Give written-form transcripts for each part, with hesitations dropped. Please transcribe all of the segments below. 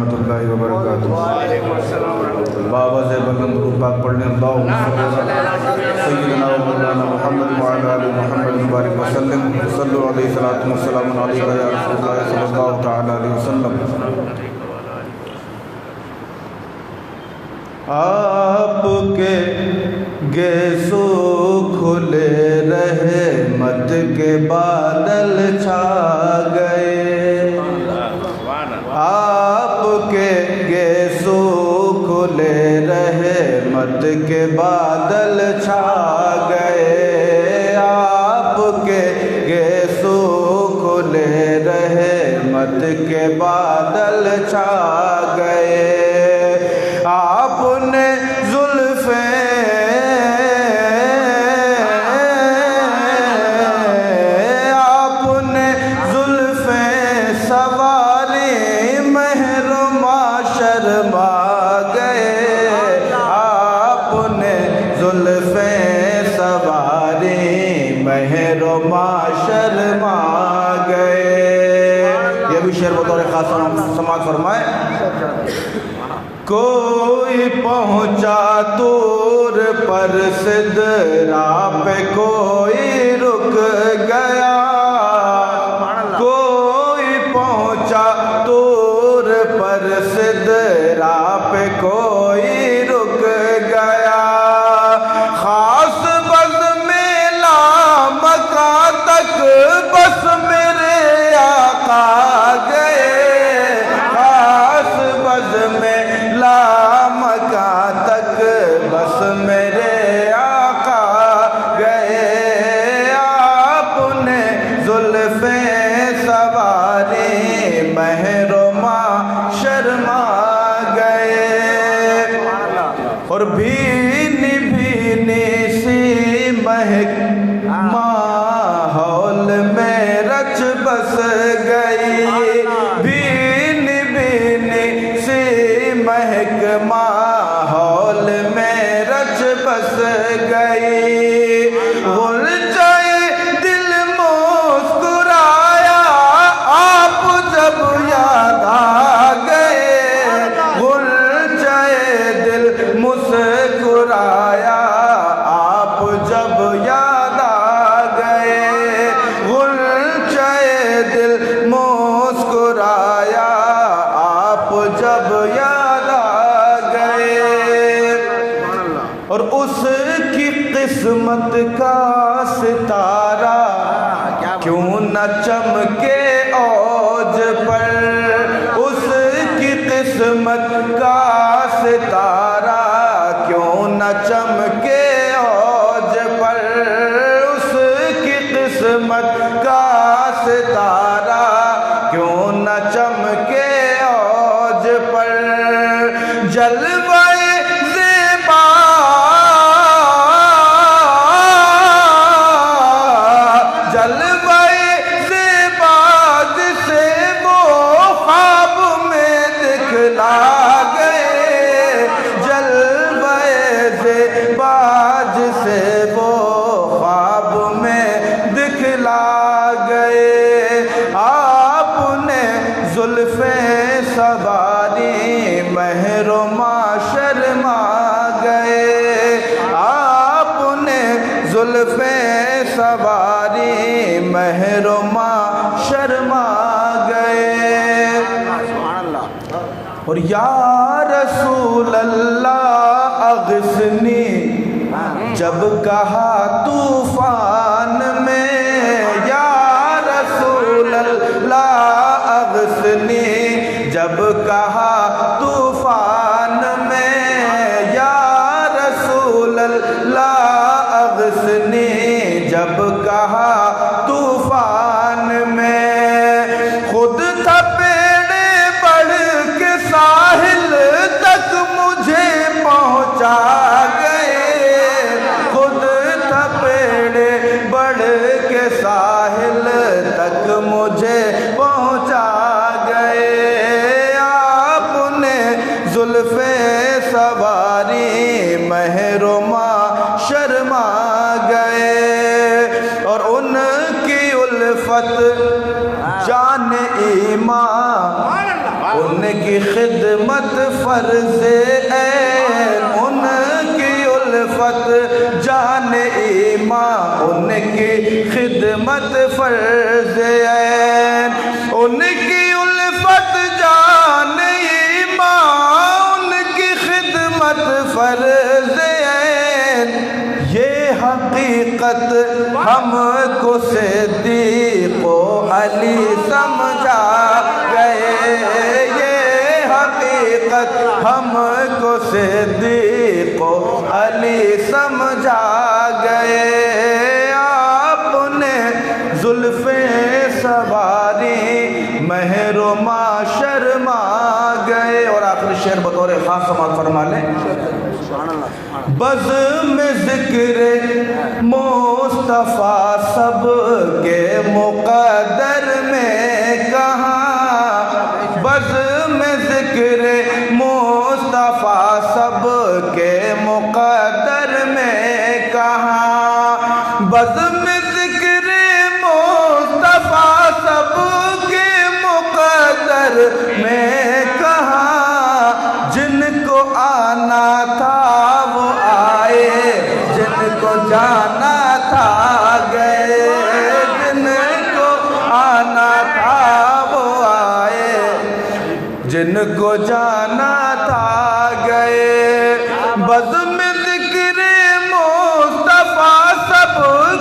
ورحمۃ اللہ وبرکاتہ۔ بابا سے بلند درود پاک پڑھنے اللہم صلی سیدنا و مولانا محمد وعلی آل محمد مبارک وسلم صلو علیہ الصلوۃ والسلام علیک یا رسول اللہ صلی اللہ تعالی علیہ وسلم۔ آپ کے گیسو کھلے رحمت کے بادل چھا گئے، آپ کے گیسو کھلے رحمت کے بادل چھا گئے، آپ کے گیسو کھلے رحمت کے بادل چھا گئے، آپ نے زلفیں سواری محرما شرما گئے، آپ نے زلفیں سواری محرما شرما گئے۔ یہ بھی شعر بطور خاص سماعت فرمائے۔ کوئی پہنچا طور پر سدرا پہ کوئی رک گیا، کوئی پہنچا طور پر سدرا پہ کوئی رک گیا، خاص بز میں لامکاں تک بس میرے آقا گئے، خاص بز میں لامکاں تک بس میرے آقا گئے، آپ نے زلفیں سواری محرما شرما گئے، اور بھینی بھینی سی مہک ماحول میں رچ بس گئی، بھینی بھینی سی مہک ماحول میں رچ بس گئی، غلچہ دل مسکرایا آپ جب یاد آ گئے، غلچہ دل مسکرایا آپ جب یاد آ گئے، غلچہ دل مسکرایا آپ جب یاد آ گئے، اور اس کی قسمت کا ستارہ کیوں نہ چمکے اوج پر، اس کی قسمت کا ستارہ کیوں نہ چمکے اوج پر، اس کی قسمت کا ستارہ کیوں نہ چمکے اوج پر، جلوہ زیبا جلوہ زیبا جسے وہ خواب میں دکھلا گئے، جلوہ زیبا جسے وہ خواب میں دکھلا گئے، آپ نے زلفیں سواری محرما شرما گئے، آپ نے زلفیں سواری محرما شرما گئے، اور یا رسول اللہ اغثنی جب کہا طوفان میں، یا رسول اللہ اغثنی جب کہا طوفان میں، یا رسول اللہ اغثنی جب کہا طوفان میں، خود تھا پیڑ بڑھ کے ساحل تک مجھے پہنچا گئے، خود تھا پیڑ بڑھ کے ساحل تک مجھے پہنچا گئے، آپ نے زلفیں سواری محرما شرما گئے، اور ان کی الفت جان ایمان، ان ان کی خدمت فرض عین، ان کی الفت جان ایمان، ان کی خدمت فرض عین، ان کی الفت جان ایمان، ان کی خدمت فرض عین، یہ حقیقت ہم کو صدیق و علی سمجھا گئے، یہ حقیقت ہم کو صدیق و علی سمجھا گئے، آپ نے زلف سواری مہر و معاشر ماں گئے۔ اور آخری شعر بطور خاص سماعت فرما لیں۔ بزم ذکر مصطفیٰ سب کے مقدر میں کہاں، بزم ذکر مصطفیٰ سب کے مقدر میں کہاں، بزم ذکر مصطفیٰ سب کے مقدر میں کہاں، جن کو آنا تھا وہ آئے، جن کو جانا تھا گئے، جن کو آنا تھا وہ آئے، جن کو جانا تھا گئے، بزم ذکر مصطفیٰ سب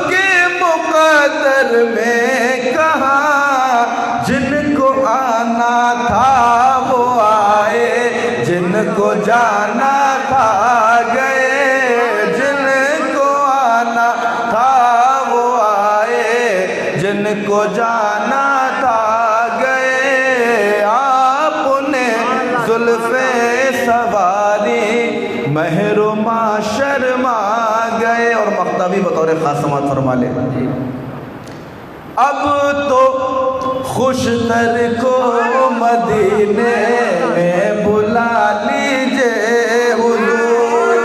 کے مقدر میں کہاں، جن کو آنا تھا وہ آئے، جن کو جانا تھا گئے، جن کو آنا تھا وہ آئے، جن کو جانا تھا گئے، آپ نے زلف سواری مہر و معاشر ماں گئے۔ اور مقتبی بطور خاص سماعت فرما لے۔ اب تو خوشتر کو مدینے میں بلا لیجئے حضور،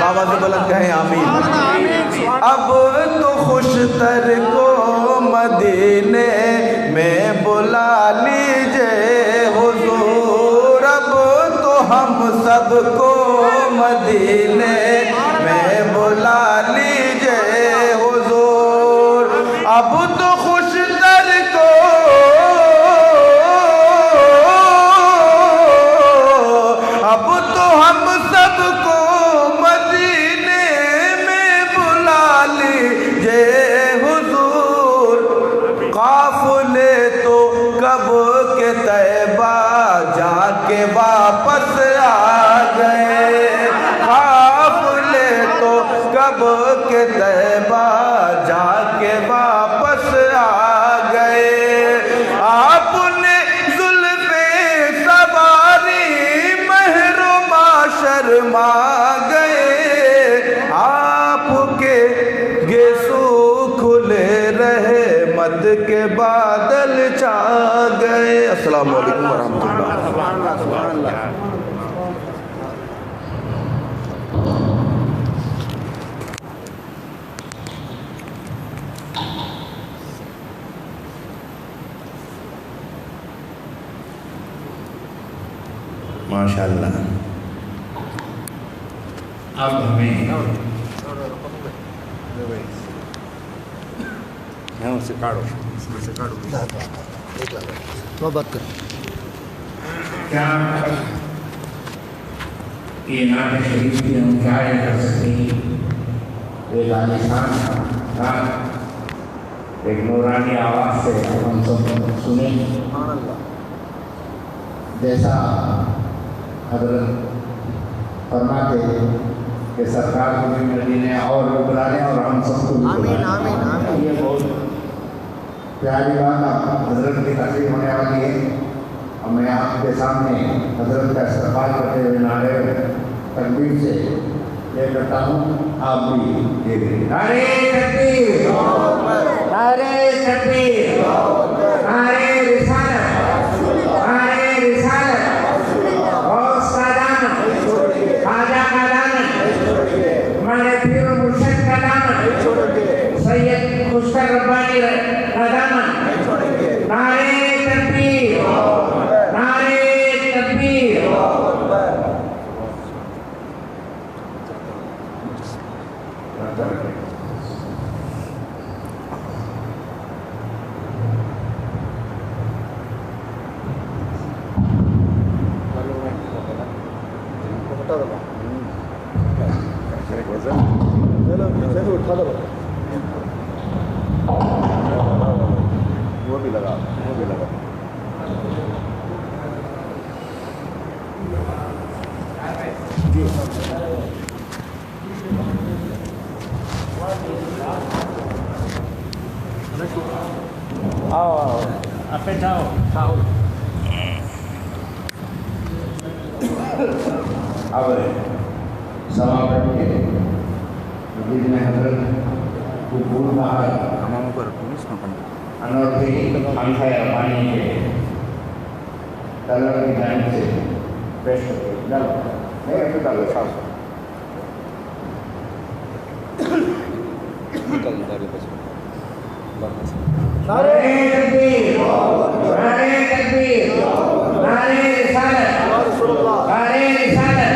بابا سے بلند کہیں آمین۔ اب تو خوشتر کو مدینے میں بلا لیجئے حضور، اب تو ہم سب کو مدینے میں بلا لیجئے حضور، اب تو خوشتر کو اب تو ہم سب کو مدینے میں بلا لیجئے حضور، قافلے تو کب کے طیبہ جا کے واپس آ گئے، قافلے تو کب کے طیبہ جا کے واپس آ گئے، آپ نے زلف سواری مہر و معاشر ماں گئے، آپ کے گیسو کھلے رہے مت کے بادل چھا گئے۔ السلام علیکم ورحمۃ اللہ۔ ماشاءاللہ۔ اب ہمیں کیا یہ نعت شریف کی ہم کیا کر سکتے ہیں؟ ایک عالیشان تھا، ایک نورانی آواز سے ہم سب سنیں، جیسا حضرت فرماتے کہ سرکار کو بھی مدینے اور بلانے اور ہم سب کو بھی بلانے۔ آمین آمین۔ یہ بہت پیاری بات حضرت کی تقریر ہونے والی ہے، اور میں آپ کے سامنے حضرت کا استقبال کرتے ہوئے نعرے تکبیر سے یہ کرتا ہوں، آپ بھی دیکھ لیں۔ نعرے تکبیر، نعرے تکبیر، نعرے رسالت، نعرے رسالت، غوث کا دامن، خواجہ کا دامن، ہمارے پیر و مرشد کا دامن، سید خوشتر ربانی کا دامن، نعرے تکبیر، نعرے وہ بھی لگا اب سماپت کے مجید میں حضرت قبول بہار انوکھی خانقاہ ربانی کے طلبہ کی جانب سے پیش کرتے ہیں. نعرہ تکبیر، نعرہ تکبیر، نعرہ رسالت، نعرہ رسالت.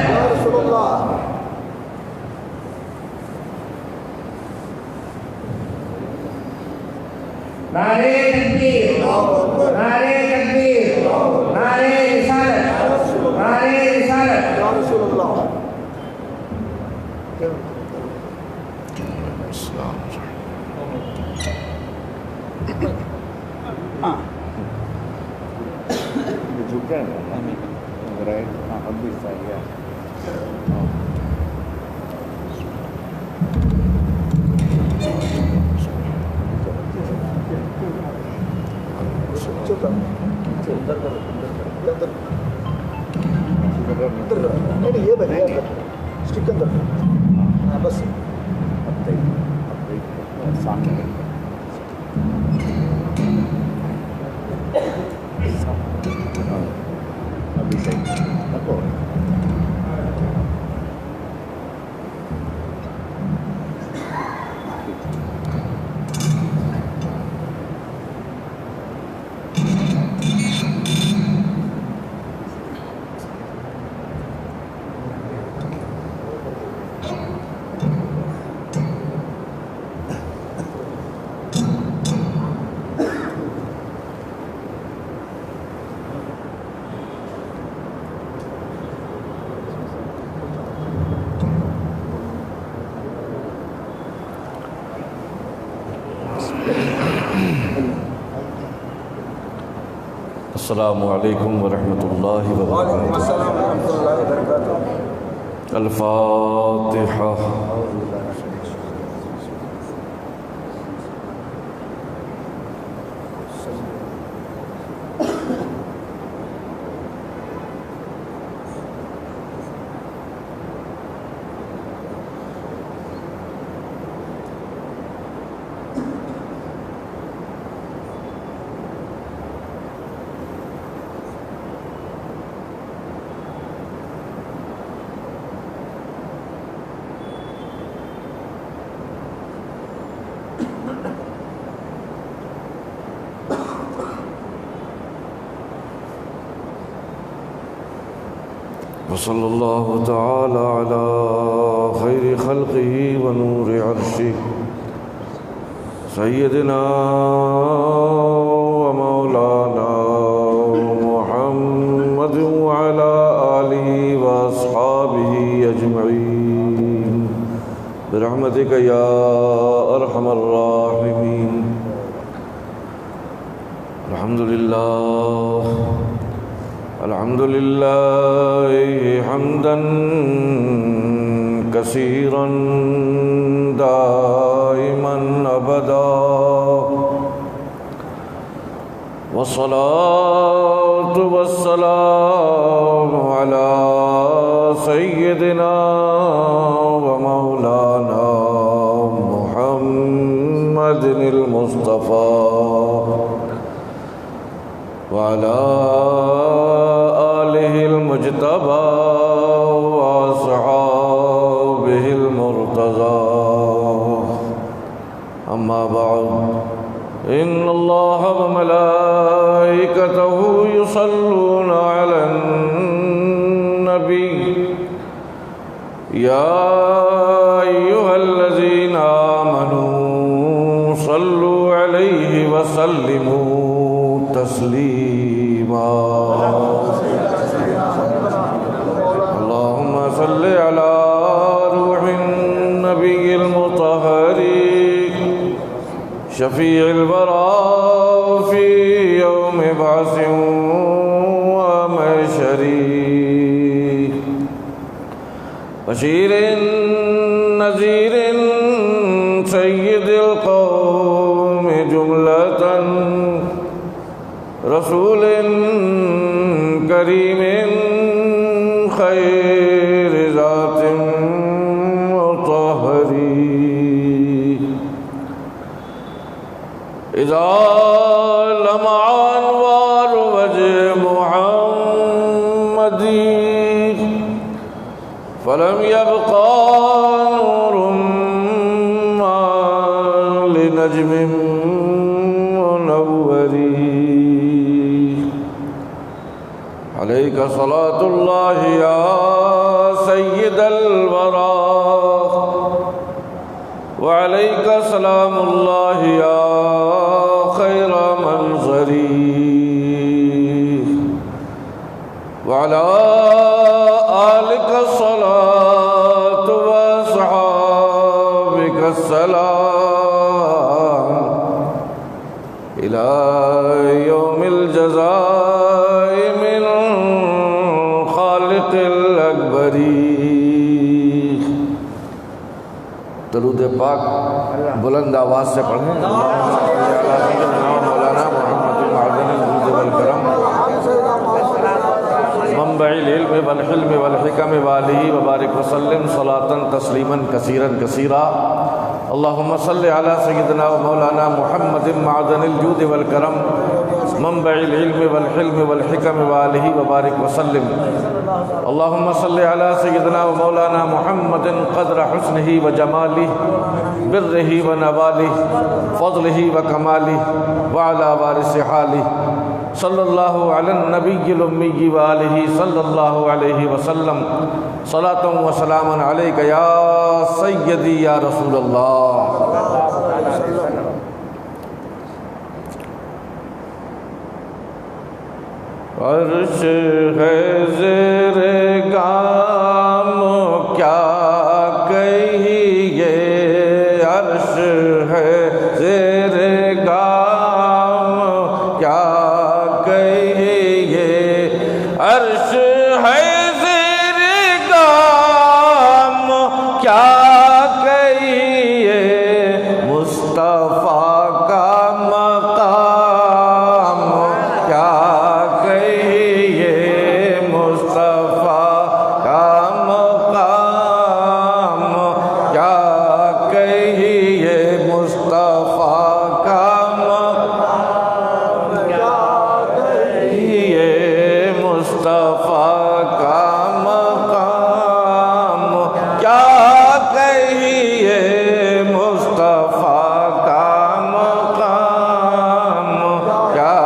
نعرہ تکبیر، نعرہ تکبیر، نعرہ رسالت، نعرہ رسالت. یہ بھائی اسٹک اندر بس سامنے ابھی صحیح رکھو. السلام علیکم ورحمۃ اللہ وبرکاتہ. الفاتحہ. وصلی اللہ تعالی علی خیر خلقہ ونور عرشہ سیدنا ومولانا محمد وعلى آلہ واصحابہ اجمعین برحمتک یا ارحم الراحمین. الحمد للہ حمدا کثیرا دائما ابدا والصلاة والسلام على سيدنا ومولانا محمد المصطفى وعلى آله المجتبى وأصحابه المرتضى. أما بعد إن الله وملائكته يصلون على النبي يا أيها الذين آمنوا صلوا عليه وسلموا تسليما. اللهم صل شفيع الورى في يوم بعث ومحشر بشير نذير سيد القوم جملة رسول كريم خير ذات مطهر إذا لمع أنوار وجه محمد فلم يبقى نور ما لنجم منور عليك صلاة الله يا سيد الورى وعليك سلام الله يا خير منظري وعلى آلك الصلاة وأصحابك السلام إلى يوم الجزاء من خالق الأكبر. درود پاک بلند آواز سے پڑھیں. مولانا محمد معدن الجود والکرم منبع العلم والحلم والحکم وآلہ وبارک وسلم صلاة تسلیما کثیرا کثیرا. اللہم صل علی سیدنا و مولانا محمد معدن الجود والکرم منبع العلم والحلم والحکم وآلہ وبارک وسلم. اللہم صل علی سیدنا و مولانا محمد قدر حسنہ و جمالہ برہ و نوالہ فضلہ و کمالہ وعلی وارث حالہ صلی اللہ علی النبی الامی وآلہ صلی اللہ علیہ وسلم. صلاۃ و سلام علیک یا سیدی یا رسول اللہ. عرش ہے زیر گام کیا کہیے, عرش ہے زیر گام کیا کہیے, عرش ہے زیر گام کیا کہیے, مصطفیٰ کا مقام کیا کہیے, مصطفیٰ کا مقام کیا کہیے, مصطفیٰ کا مقام کیا کہیے, مصطفیٰ کا مقام کیا کہیے, مصطفیٰ کا مقام کیا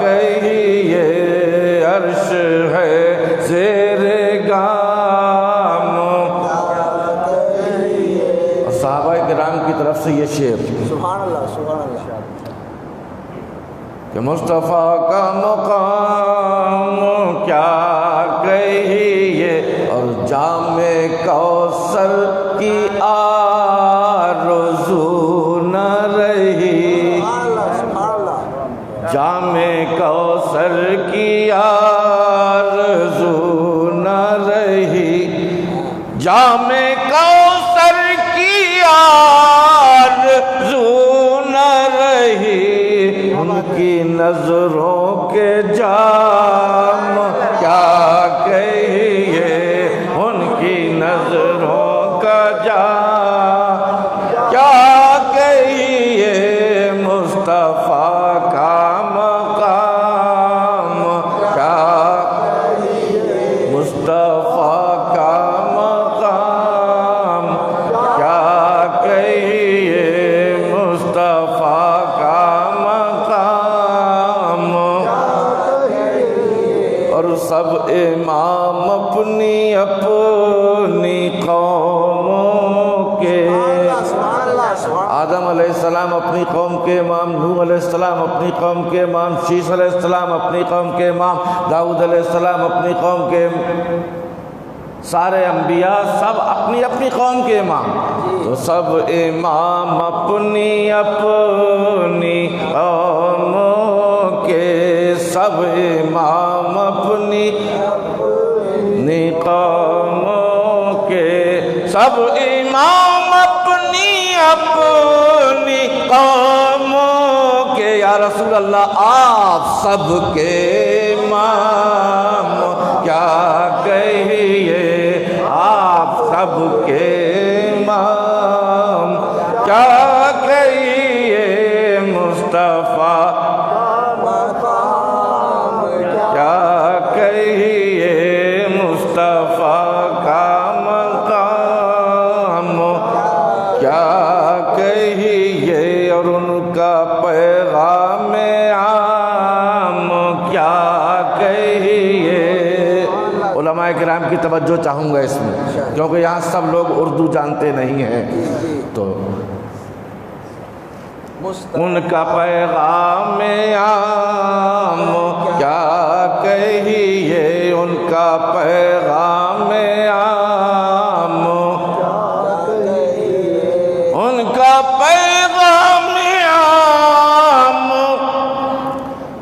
کہیے, عرش ہے زیر گام. صحابہ کرام کی طرف سے یہ شعر سبحان اللہ سبحان اللہ. کہ مصطفیٰ کا مقام کیا کہیے, اور جام کوثر کی آرزو نہ رہی, سبحان اللہ. جام کوثر کی آرزو نہ رہی, جام کوثر کی آرزو نہ رہی, ان کی نظروں کے جام کیا کہیے, ان کی نظروں کا جام کیا کہیے, مصطفیٰ کا مقام کیا, مصطفیٰ کا مقام کیا کہیے, مصطفیٰ کا مقام. اور سب امام اپنی اپنی قوموں کے, آدم علیہ السلام اپنی قوم کے امام, نوح علیہ السلام اپنی قوم کے امام, شیش علیہ السلام اپنی قوم کے امام, داؤد علیہ السلام اپنی قوم کے سارے انبیاء سب اپنی اپنی قوم کے امام، تو سب امام اپنی اپنی قوموں کے، سب امام اپنی قوموں کے، سب امام اپنی اپنی قوموں کے، یا رسول اللہ آپ سب کے امام کیا کہیے، آپ سب کے امام کیا کہیے، مصطفیٰ کیا کہیے، مصطفیٰ کا مقام کیا کہیے، اور ان کا پیغام عام کیا کہیے۔ علماء کرام کی توجہ چاہوں گا اس میں، کیونکہ یہاں سب لوگ اردو جانتے نہیں ہیں، تو ان کا پیغام عام کیا کہیے، ان کا پیغام عام، ان کا پیغام عام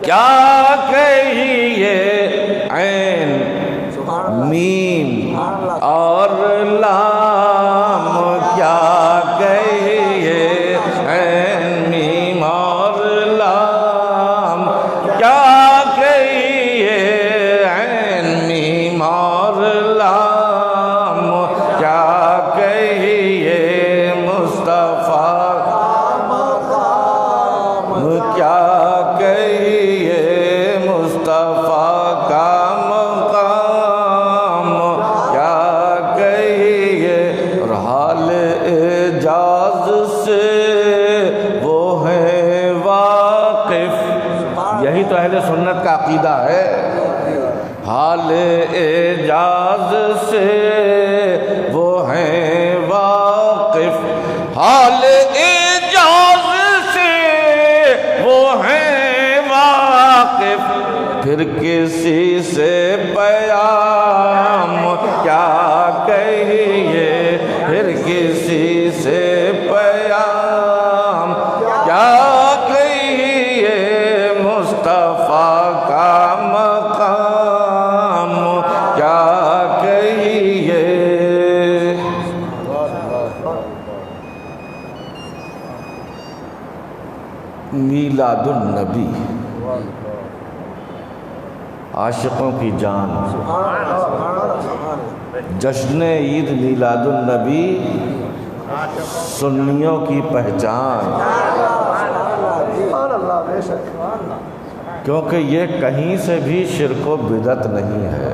کیا کہیے، عین میم اور لام کیا کہیے، عین میم اور لام کیا کہیے، عین میم اور لام کیا کہیے، مصطفیٰ کیا کہیے، مصطفیٰ کا مقام کیا کہیے، اور حال اعجاز سے وہ ہیں واقف، یہی تو اہل سنت کا عقیدہ ہے، حال اعجاز سے وہ ہیں واقف، حال اعجاز سے وہ ہیں واقف، پھر کسی سے پیام کیا کہیے، پھر کسی سے پیام کیا کہیے، مصطفیٰ کا مقام کیا کہیے۔ میلاد النبی عاشقوں کی جان، جشن عید میلاد النبی سنیوں کی پہچان، کیونکہ یہ کہیں سے بھی شرک و بدعت نہیں ہے،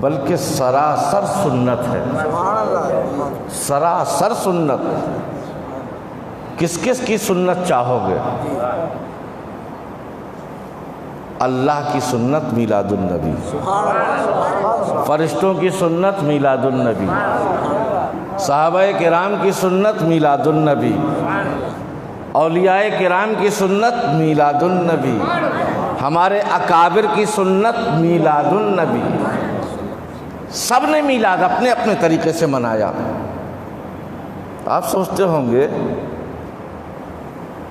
بلکہ سراسر سنت ہے، سراسر سنت۔ کس کس کی سنت چاہو گے؟ اللہ کی سنت میلاد النبی، فرشتوں کی سنت میلاد النبی، صحابہ کرام کی سنت میلاد النبی، اولیاء کرام کی سنت میلاد النبی، ہمارے اکابر کی سنت میلاد النبی، سب نے میلاد اپنے اپنے طریقے سے منایا۔ آپ سوچتے ہوں گے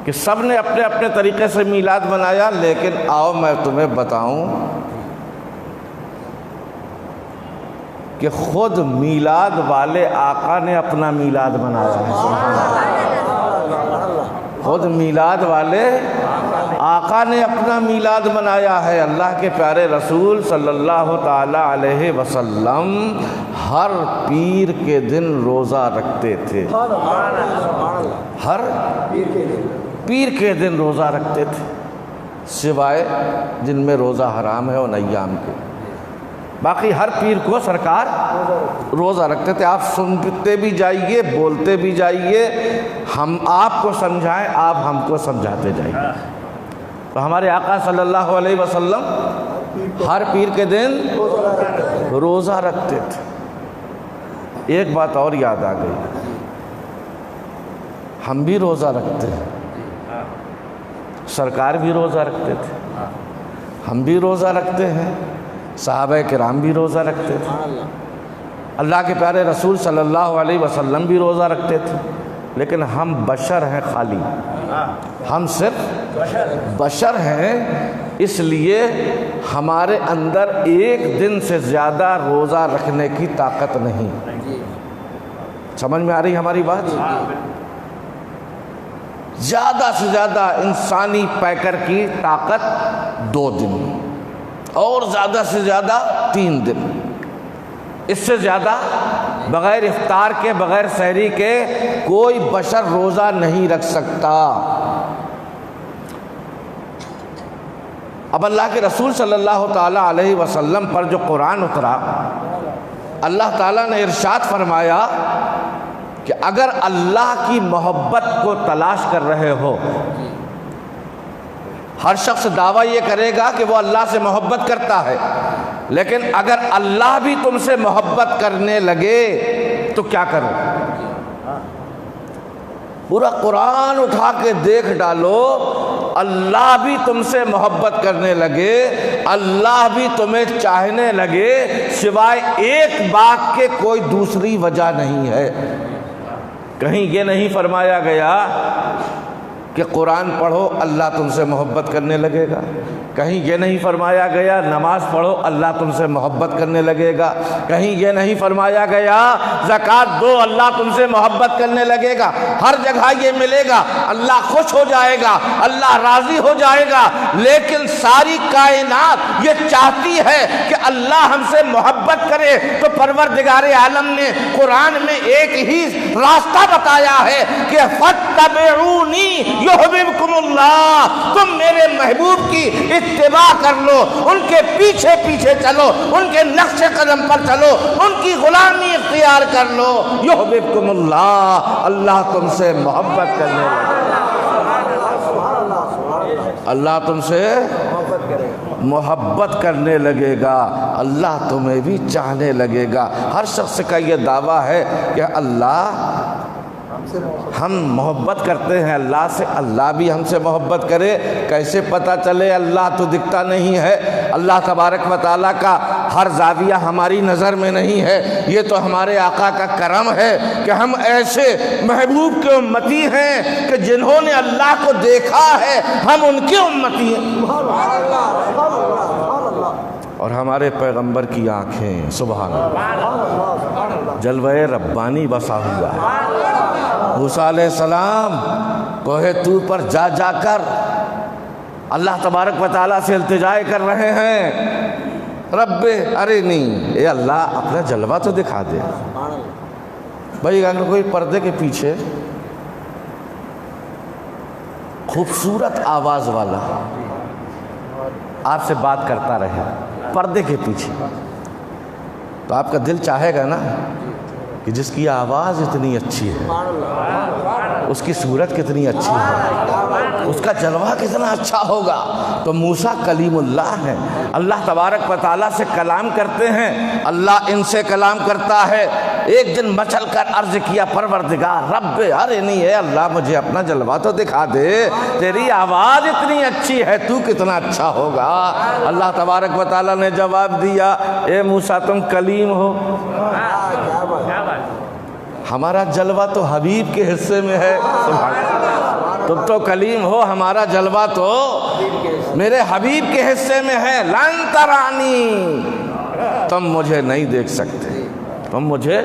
کہ سب نے اپنے اپنے طریقے سے میلاد منایا، لیکن آؤ میں تمہیں بتاؤں کہ خود میلاد والے آقا نے اپنا میلاد منایا ہے، سبحان اللہ، خود میلاد والے آقا نے اپنا میلاد منایا ہے۔ اللہ کے پیارے رسول صلی اللہ تعالی علیہ وسلم ہر پیر کے دن روزہ رکھتے تھے، ہر پیر کے دن روزہ رکھتے تھے، سوائے جن میں روزہ حرام ہے ان ایام کے، باقی ہر پیر کو سرکار روزہ رکھتے تھے۔ آپ سنتے بھی جائیے، بولتے بھی جائیے، ہم آپ کو سمجھائیں، آپ ہم کو سمجھاتے جائیے۔ تو ہمارے آقا صلی اللہ علیہ وسلم ہر پیر کے دن روزہ رکھتے تھے۔ ایک بات اور یاد آ گئی، ہم بھی روزہ رکھتے ہیں، سرکار بھی روزہ رکھتے تھے، ہم بھی روزہ رکھتے ہیں، صحابہ کرام بھی روزہ رکھتے تھے، اللہ کے پیارے رسول صلی اللہ علیہ وسلم بھی روزہ رکھتے تھے، لیکن ہم بشر ہیں، خالی ہم صرف بشر ہیں، اس لیے ہمارے اندر ایک دن سے زیادہ روزہ رکھنے کی طاقت نہیں۔ سمجھ میں آ رہی ہماری بات؟ زیادہ سے زیادہ انسانی پیکر کی طاقت 2 دن اور زیادہ سے زیادہ 3 دن، اس سے زیادہ بغیر افطار کے بغیر سحری کے کوئی بشر روزہ نہیں رکھ سکتا۔ اب اللہ کے رسول صلی اللہ تعالیٰ علیہ وسلم پر جو قرآن اترا، اللہ تعالیٰ نے ارشاد فرمایا کہ اگر اللہ کی محبت کو تلاش کر رہے ہو، ہر شخص دعویٰ یہ کرے گا کہ وہ اللہ سے محبت کرتا ہے، لیکن اگر اللہ بھی تم سے محبت کرنے لگے تو کیا کرو؟ پورا قرآن اٹھا کے دیکھ ڈالو، اللہ بھی تم سے محبت کرنے لگے، اللہ بھی تمہیں چاہنے لگے، سوائے ایک بات کے کوئی دوسری وجہ نہیں ہے۔ کہیں یہ نہیں فرمایا گیا کہ قرآن پڑھو اللہ تم سے محبت کرنے لگے گا، کہیں یہ نہیں فرمایا گیا نماز پڑھو اللہ تم سے محبت کرنے لگے گا، کہیں یہ نہیں فرمایا گیا زکوٰۃ دو اللہ تم سے محبت کرنے لگے گا۔ ہر جگہ یہ ملے گا، اللہ خوش ہو جائے گا، اللہ راضی ہو جائے گا، لیکن ساری کائنات یہ چاہتی ہے کہ اللہ ہم سے محبت کرے، تو پروردگار عالم نے قرآن میں ایک ہی راستہ بتایا ہے کہ فَاتَّبِعُونِی یحببکم اللہ، تم میرے محبوب کی اتباع کر لو، ان کے پیچھے پیچھے چلو، ان کے نقش قدم پر چلو، ان کی غلامی اختیار کر لو، یحببکم اللہ، اللہ تم سے محبت کرنے لگے، اللہ تم سے محبت کرنے لگے گا، اللہ تمہیں بھی چاہنے لگے گا۔ ہر شخص کا یہ دعویٰ ہے کہ اللہ ہم محبت کرتے ہیں اللہ سے، اللہ بھی ہم سے محبت کرے۔ کیسے پتہ چلے؟ اللہ تو دکھتا نہیں ہے، اللہ تبارک و تعالیٰ کا ہر زاویہ ہماری نظر میں نہیں ہے، یہ تو ہمارے آقا کا کرم ہے کہ ہم ایسے محبوب کے امتی ہیں کہ جنہوں نے اللہ کو دیکھا ہے، ہم ان کے امتی ہیں، اور ہمارے پیغمبر کی آنکھیں سبحان اللہ جلوہ ربانی بسا ہوا ہے۔ موسیٰ علیہ السلام کوہ طور پر جا جا کر اللہ تبارک و تعالیٰ سے التجا کر رہے ہیں، رب ارنی، اے اللہ اپنا جلوہ تو دکھا دے۔ بھائی اگر کوئی پردے کے پیچھے خوبصورت آواز والا آپ سے بات کرتا رہے پردے کے پیچھے، تو آپ کا دل چاہے گا نا کہ جس کی آواز اتنی اچھی ہے، اس کی صورت کتنی اچھی ہے، اس کا جلوہ کتنا اچھا ہوگا۔ تو موسیٰ کلیم اللہ ہیں، اللہ تبارک و تعالیٰ سے کلام کرتے ہیں، اللہ ان سے کلام کرتا ہے۔ ایک دن مچل کر عرض کیا پروردگار رب ارنی، اے اللہ مجھے اپنا جلوہ تو دکھا دے، تیری آواز اتنی اچھی ہے، تو کتنا اچھا ہوگا۔ اللہ تبارک و تعالیٰ نے جواب دیا، اے موسیٰ تم کلیم ہو، ہمارا جلوہ تو حبیب کے حصے میں ہے، تم تو کلیم ہو، ہمارا جلوہ تو میرے حبیب کے حصے میں ہے۔ لن ترانی، تم مجھے نہیں دیکھ سکتے، تم مجھے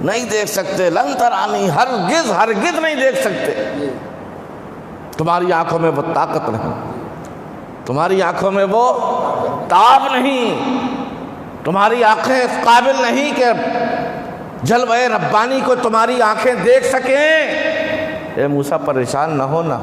نہیں دیکھ سکتے، لن ترانی، ہرگز ہرگز نہیں دیکھ سکتے۔ تمہاری آنکھوں میں وہ طاقت نہیں، تمہاری آنکھوں میں وہ تاب نہیں، تمہاری آنکھیں اس قابل نہیں کہ جلوہ ربانی کو تمہاری آنکھیں دیکھ سکیں۔ اے موسیٰ پریشان نہ ہونا،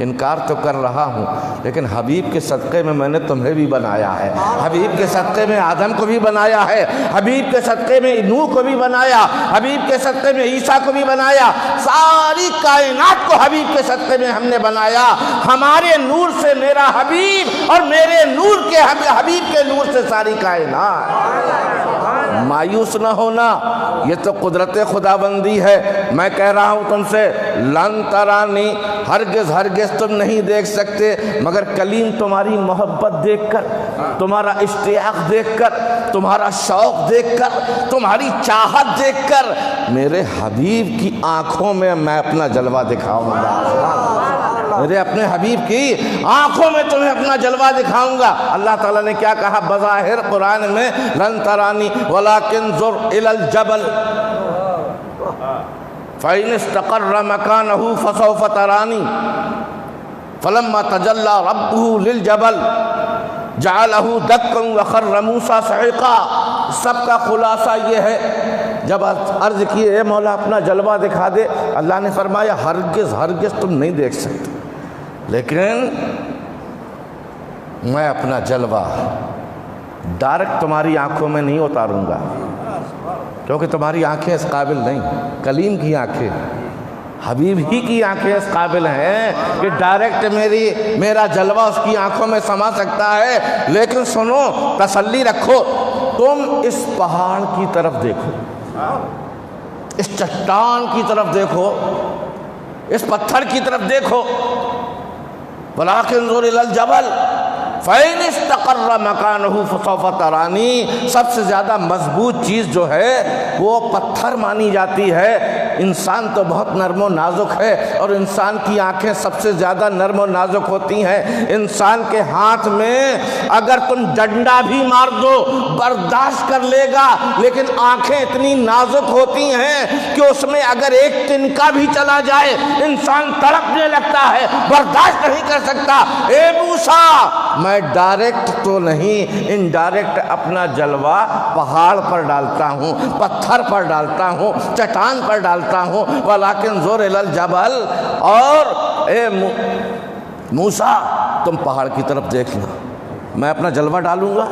انکار تو کر رہا ہوں، لیکن حبیب کے صدقے میں میں نے تمہیں بھی بنایا ہے، حبیب کے صدقے میں آدم کو بھی بنایا ہے، حبیب کے صدقے میں نوح کو بھی بنایا، حبیب کے صدقے میں عیسیٰ کو بھی بنایا، ساری کائنات کو حبیب کے صدقے میں ہم نے بنایا۔ ہمارے نور سے میرا حبیب، اور میرے نور کے حبیب کے نور سے ساری کائنات۔ مایوس نہ ہونا، یہ تو قدرت خداوندی ہے۔ میں کہہ رہا ہوں تم سے لن ترانی، ہرگز ہرگز تم نہیں دیکھ سکتے، مگر کلیم تمہاری محبت دیکھ کر، تمہارا اشتیاق دیکھ کر، تمہارا شوق دیکھ کر، تمہاری چاہت دیکھ کر میرے حبیب کی آنکھوں میں میں اپنا جلوہ دکھاؤں گا، میرے اپنے حبیب کی آنکھوں میں تمہیں اپنا جلوہ دکھاؤں گا۔ اللہ تعالیٰ نے کیا کہا بظاہر قرآن میں، لن ترانی ولکن انظر الی الجبل فإن استقر مكانه فسوف ترانی فلما تجلى ربه للجبل جعله دكا وخر موسى صعقا۔ سب کا خلاصہ یہ ہے، جب عرض کی اے مولا اپنا جلوہ دکھا دے، اللہ نے فرمایا ہرگز ہرگز تم نہیں دیکھ سکتے، لیکن میں اپنا جلوہ ڈائریکٹ تمہاری آنکھوں میں نہیں اتاروں گا، کیونکہ تمہاری آنکھیں اس قابل نہیں، کلیم کی آنکھیں، حبیب ہی کی آنکھیں اس قابل ہیں کہ ڈائریکٹ میرا جلوہ اس کی آنکھوں میں سما سکتا ہے۔ لیکن سنو، تسلی رکھو، تم اس پہاڑ کی طرف دیکھو، اس چٹان کی طرف دیکھو، اس پتھر کی طرف دیکھو، وَلَٰكِنْ انظُرْ إِلَى الْجَبَلِ فَإِنِ اسْتَقَرَّ مَكَانَهُ فَسَوْفَ تَرَانِي۔ سب سے زیادہ مضبوط چیز جو ہے وہ پتھر مانی جاتی ہے۔ انسان تو بہت نرم و نازک ہے، اور انسان کی آنکھیں سب سے زیادہ نرم و نازک ہوتی ہیں۔ انسان کے ہاتھ میں اگر تم ڈنڈا بھی مار دو برداشت کر لے گا، لیکن آنکھیں اتنی نازک ہوتی ہیں کہ اس میں اگر ایک تنکا بھی چلا جائے انسان تڑپنے لگتا ہے، برداشت نہیں کر سکتا۔ اے موسیٰ، میں ڈائریکٹ تو نہیں، انڈائریکٹ اپنا جلوہ پہاڑ پر ڈالتا ہوں، پتھر پر ڈالتا ہوں، چٹان پر ڈالتا ہوں، ولیکن انظر الی الجبل، اور اے موسیٰ تم پہاڑ کی طرف دیکھنا، میں اپنا جلوہ ڈالوں گا،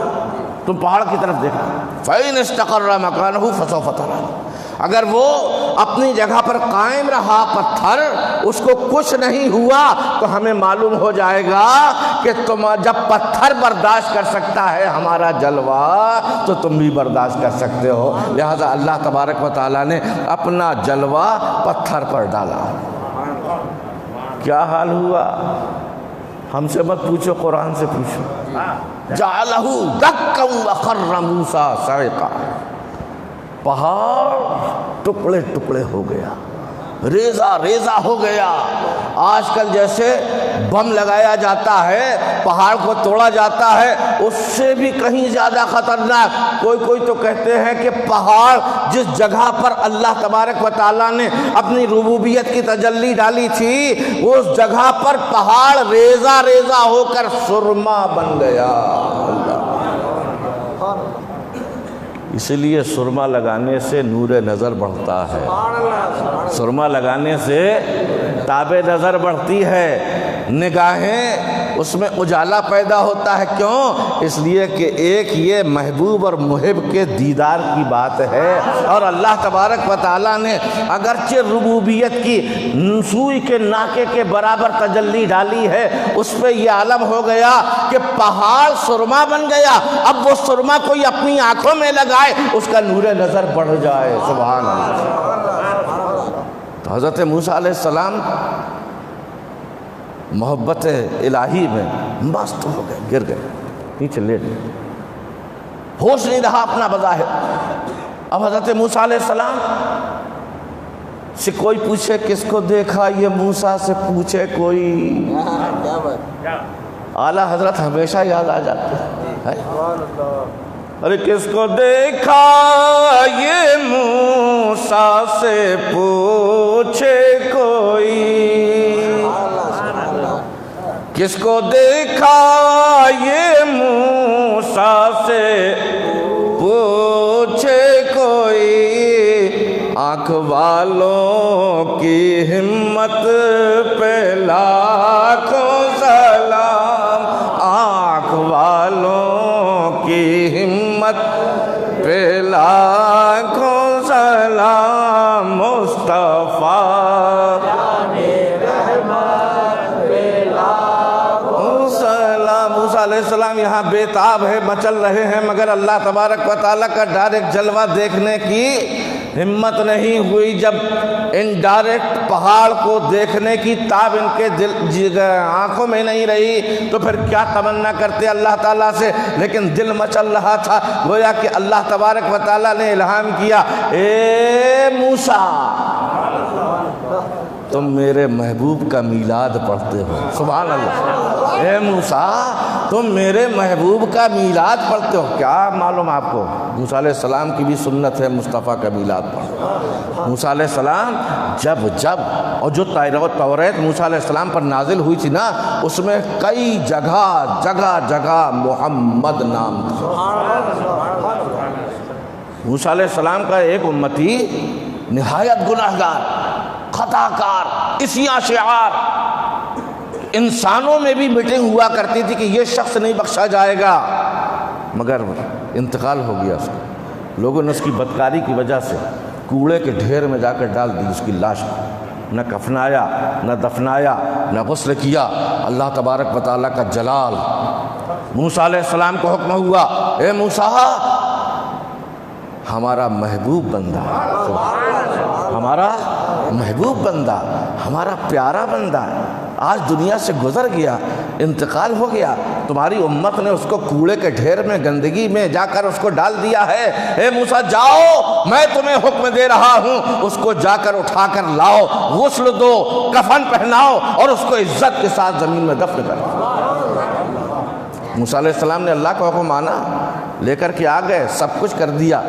تم پہاڑ کی طرف دیکھنا۔ فَإِنِ اسْتَقَرَّ مَكَانَهُ فَسَوْفَ تَرَانِي۔ اگر وہ اپنی جگہ پر قائم رہا پتھر، اس کو کچھ نہیں ہوا، تو ہمیں معلوم ہو جائے گا کہ تم جب پتھر برداشت کر سکتا ہے ہمارا جلوہ، تو تم بھی برداشت کر سکتے ہو۔ لہذا اللہ تبارک و تعالیٰ نے اپنا جلوہ پتھر پر ڈالا۔ کیا حال ہوا؟ ہم سے مت پوچھو، قرآن سے پوچھو۔ جَعَلَهُ دَكًّا وَخَرَّ مُوسَىٰ صَعِقًا۔ پہاڑ ٹکڑے ٹکڑے ہو گیا، ریزہ ریزہ ہو گیا۔ آج کل جیسے بم لگایا جاتا ہے، پہاڑ کو توڑا جاتا ہے، اس سے بھی کہیں زیادہ خطرناک۔ کوئی تو کہتے ہیں کہ پہاڑ جس جگہ پر اللہ تبارک و تعالیٰ نے اپنی ربوبیت کی تجلی ڈالی تھی، اس جگہ پر پہاڑ ریزہ ریزہ ہو کر سرما بن گیا۔ اسی لیے سرما لگانے سے نور نظر بڑھتا ہے، سرما لگانے سے تاب نظر بڑھتی ہے، نگاہیں اس میں اجالا پیدا ہوتا ہے۔ کیوں؟ اس لیے کہ ایک یہ محبوب اور محب کے دیدار کی بات ہے، اور اللہ تبارک و تعالیٰ نے اگرچہ ربوبیت کی سوئی کے ناکے کے برابر تجلی ڈالی ہے، اس پہ یہ عالم ہو گیا کہ پہاڑ سرما بن گیا۔ اب وہ سرما کوئی اپنی آنکھوں میں لگائے، اس کا نور نظر بڑھ جائے۔ سبحان اللہ۔ تو حضرت موسیٰ علیہ السلام محبت الہی میں مست ہو گئے، گر گئے، نیچے لیٹ گئے، ہوش نہیں رہا اپنا بظاہر۔ اب حضرت موسیٰ علیہ السلام سے کوئی پوچھے کس کو دیکھا، یہ موسیٰ سے پوچھے کوئی، اعلیٰ حضرت ہمیشہ یاد آ جاتے ہیں۔ ارے کس کو دیکھا یہ موسیٰ سے پوچھے کوئی، کس کو دیکھا یہ موسیٰ سے پوچھے کوئی، آنکھ والوں کی ہمت پہ لاکھوں سلام، آنکھ والوں کی ہمت پہ لاکھوں سلام، مصطفیٰ علیہ السلام یہاں یہاں بےتاب ہے، مچل رہے ہیں، مگر اللہ تبارک و تعالیٰ کا ڈائریکٹ جلوہ دیکھنے کی ہمت نہیں ہوئی۔ جب انڈائریکٹ پہاڑ کو دیکھنے کی تاب ان کے آنکھوں میں نہیں رہی تو پھر کیا تمنا کرتے اللہ تعالیٰ سے، لیکن دل مچل رہا تھا۔ گویا کہ اللہ تبارک و تعالیٰ نے الہام کیا، اے موسیٰ تم میرے محبوب کا میلاد پڑھتے ہو۔ سبحان اللہ، اے موسیٰ تم میرے محبوب کا میلاد پڑھتے ہو۔ کیا معلوم آپ کو، موسیٰ علیہ السلام کی بھی سنت ہے مصطفیٰ کا میلاد پڑھنا۔ موسیٰ علیہ السلام جب اور جو توریت موسیٰ علیہ السلام پر نازل ہوئی تھی نا، اس میں کئی جگہ محمد نام تھا۔ موسیٰ علیہ السلام کا ایک امتی نہایت گناہگار، خطا کار، اسیاں شعار، انسانوں میں بھی میٹنگ ہوا کرتی تھی کہ یہ شخص نہیں بخشا جائے گا، مگر انتقال ہو گیا اس کا۔ لوگوں نے اس کی بدکاری کی وجہ سے کوڑے کے ڈھیر میں جا کر ڈال دی اس کی لاش کو، نہ کفنایا، نہ دفنایا، نہ غسل کیا۔ اللہ تبارک و تعالیٰ کا جلال، موسیٰ علیہ السلام کو حکم ہوا، اے موسیٰ ہمارا محبوب بندہ، ہمارا محبوب بندہ، ہمارا پیارا بندہ آج دنیا سے گزر گیا، انتقال ہو گیا، تمہاری امت نے اس کو کوڑے کے ڈھیر میں، گندگی میں جا کر اس کو ڈال دیا ہے۔ اے موسیٰ جاؤ، میں تمہیں حکم دے رہا ہوں، اس کو جا کر اٹھا کر لاؤ، غسل دو، کفن پہناؤ اور اس کو عزت کے ساتھ زمین میں دفن کرو۔ موسیٰ علیہ السلام نے اللہ کا حکم مانا، لے کر کے آ گئے، سب کچھ کر دیا،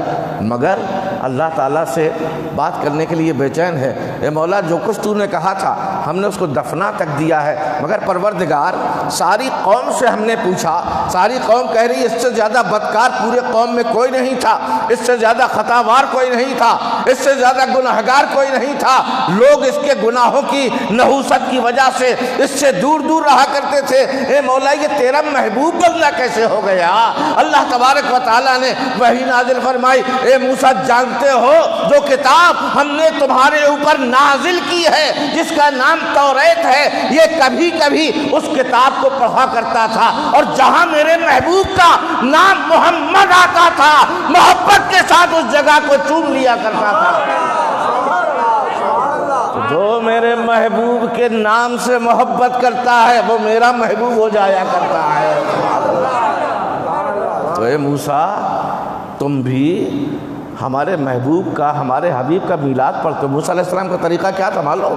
مگر اللہ تعالیٰ سے بات کرنے کے لیے بے چین ہے۔ اے مولا جو کچھ تو نے کہا تھا ہم نے اس کو دفنا تک دیا ہے، مگر پروردگار ساری قوم سے ہم نے پوچھا، ساری قوم کہہ رہی اس سے زیادہ بدکار پورے قوم میں کوئی نہیں تھا، اس سے زیادہ خطاوار کوئی نہیں تھا، اس سے زیادہ گناہگار کوئی نہیں تھا۔ لوگ اس کے گناہوں کی نحوست کی وجہ سے اس سے دور دور رہا کرتے تھے۔ اے مولا یہ تیرا محبوب بندہ کیسے ہو گیا؟ اللہ تبارک و تعالیٰ نے وحی نازل فرمائی، اے موسیٰ جانتے ہو جو کتاب ہم نے تمہارے اوپر نازل کی ہے جس کا نام توریت ہے، یہ کبھی کبھی اس کتاب کو پڑھا کرتا تھا، اور جہاں میرے محبوب کا نام محمد آتا تھا محبت کے ساتھ اس جگہ کو چوم لیا کرتا تھا۔ جو میرے محبوب کے نام سے محبت کرتا ہے وہ میرا محبوب ہو جایا کرتا ہے۔ تو اے موسیٰ تم بھی ہمارے محبوب کا، ہمارے حبیب کا میلاد پڑھتے ہو۔ موسیٰ علیہ السلام کا طریقہ کیا تھا معلوم؟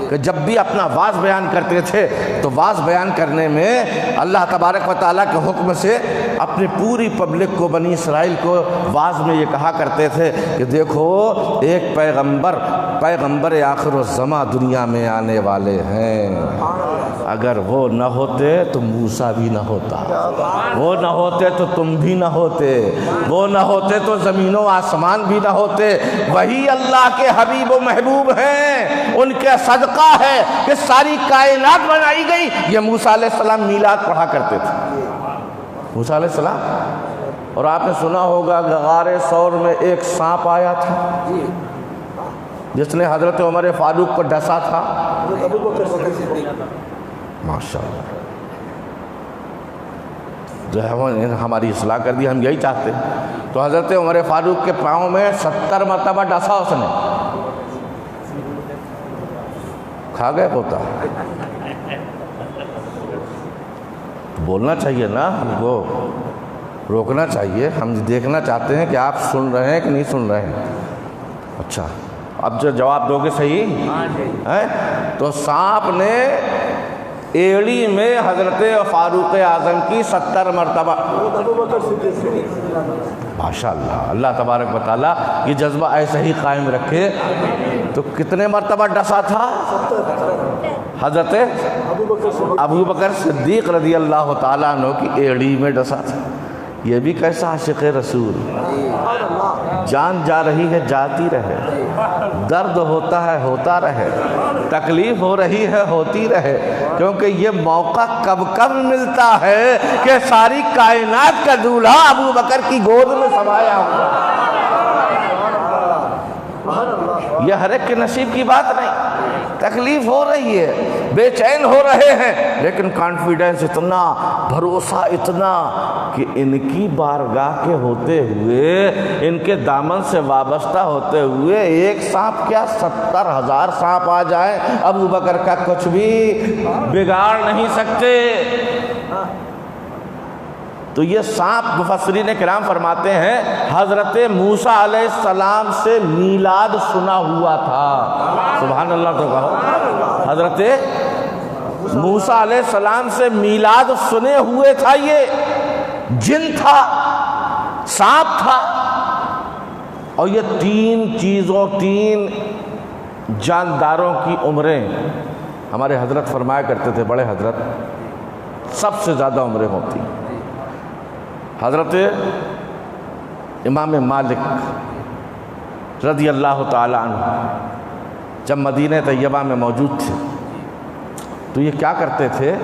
کہ جب بھی اپنا واز بیان کرتے تھے تو واز بیان کرنے میں اللہ تبارک و تعالیٰ کے حکم سے اپنی پوری پبلک کو، بنی اسرائیل کو واز میں یہ کہا کرتے تھے کہ دیکھو ایک پیغمبر آخر الزماں دنیا میں آنے والے ہیں، اگر وہ نہ ہوتے تو موسیٰ بھی نہ ہوتا، وہ نہ ہوتے تو تم بھی نہ ہوتے، وہ نہ ہوتے تو زمین و آسمان بھی نہ ہوتے۔ وہی اللہ کے حبیب و محبوب ہیں، ان کے صدقہ ہے کہ ساری کائنات بنائی گئی۔ یہ موسیٰ علیہ السلام میلاد پڑھا کرتے تھے، موسیٰ علیہ السلام۔ اور آپ نے سنا ہوگا کہ غار ثور میں ایک سانپ آیا تھا جس نے حضرت عمر فاروق کو ڈسا تھا۔ ماشاءاللہ، جو ہے ہماری اصلاح کر دی، ہم یہی چاہتے ہیں۔ تو حضرت عمر فاروق کے پاؤں میں 70 مرتبہ ڈسا اس نے، کھا گئے پوتا۔ بولنا چاہیے نا، ہم کو روکنا چاہیے، ہم دیکھنا چاہتے ہیں کہ آپ سن رہے ہیں کہ نہیں سن رہے ہیں۔ اچھا اب جو جواب دو گے صحیح ہے؟ تو سانپ نے ایڑی میں حضرت فاروق اعظم کی 70 مرتبہ، ماشاءاللہ اللہ تبارک و تعالیٰ یہ جذبہ ایسے ہی قائم رکھے۔ تو کتنے مرتبہ ڈسا تھا؟ حضرت ابو بکر صدیق رضی اللہ تعالیٰ عنہ کی ایڑی میں ڈسا تھا۔ یہ بھی کیسا عاشق رسول، جان جا رہی ہے جاتی رہے، درد ہوتا ہے ہوتا رہے، تکلیف ہو رہی ہے ہوتی رہے، کیونکہ یہ موقع کب کب ملتا ہے کہ ساری کائنات کا دولہا ابو بکر کی گود میں سمایا ہوا۔ یہ ہر ایک کے نصیب کی بات نہیں. تکلیف ہو رہی ہے, بے چین ہو رہے ہیں, لیکن کانفیڈنس اتنا, بھروسہ اتنا کہ ان کی بارگاہ کے ہوتے ہوئے, ان کے دامن سے وابستہ ہوتے ہوئے ایک سانپ کیا 70,000 سانپ آ جائیں, ابو بکر کا کچھ بھی بگاڑ نہیں سکتے. تو یہ سانپ مفسرین کرام فرماتے ہیں حضرت موسیٰ علیہ السلام سے میلاد سنا ہوا تھا. سبحان اللہ تو کہو. حضرت موسیٰ علیہ السلام سے میلاد سنے ہوئے تھا. یہ جن تھا, سانپ تھا, اور یہ 3 چیزوں, 3 جانداروں کی عمریں ہمارے حضرت فرمایا کرتے تھے. بڑے حضرت سب سے زیادہ عمریں ہوتی. حضرت امام مالک رضی اللہ تعالی عنہ جب مدینہ طیبہ میں موجود تھے تو یہ کیا کرتے تھے,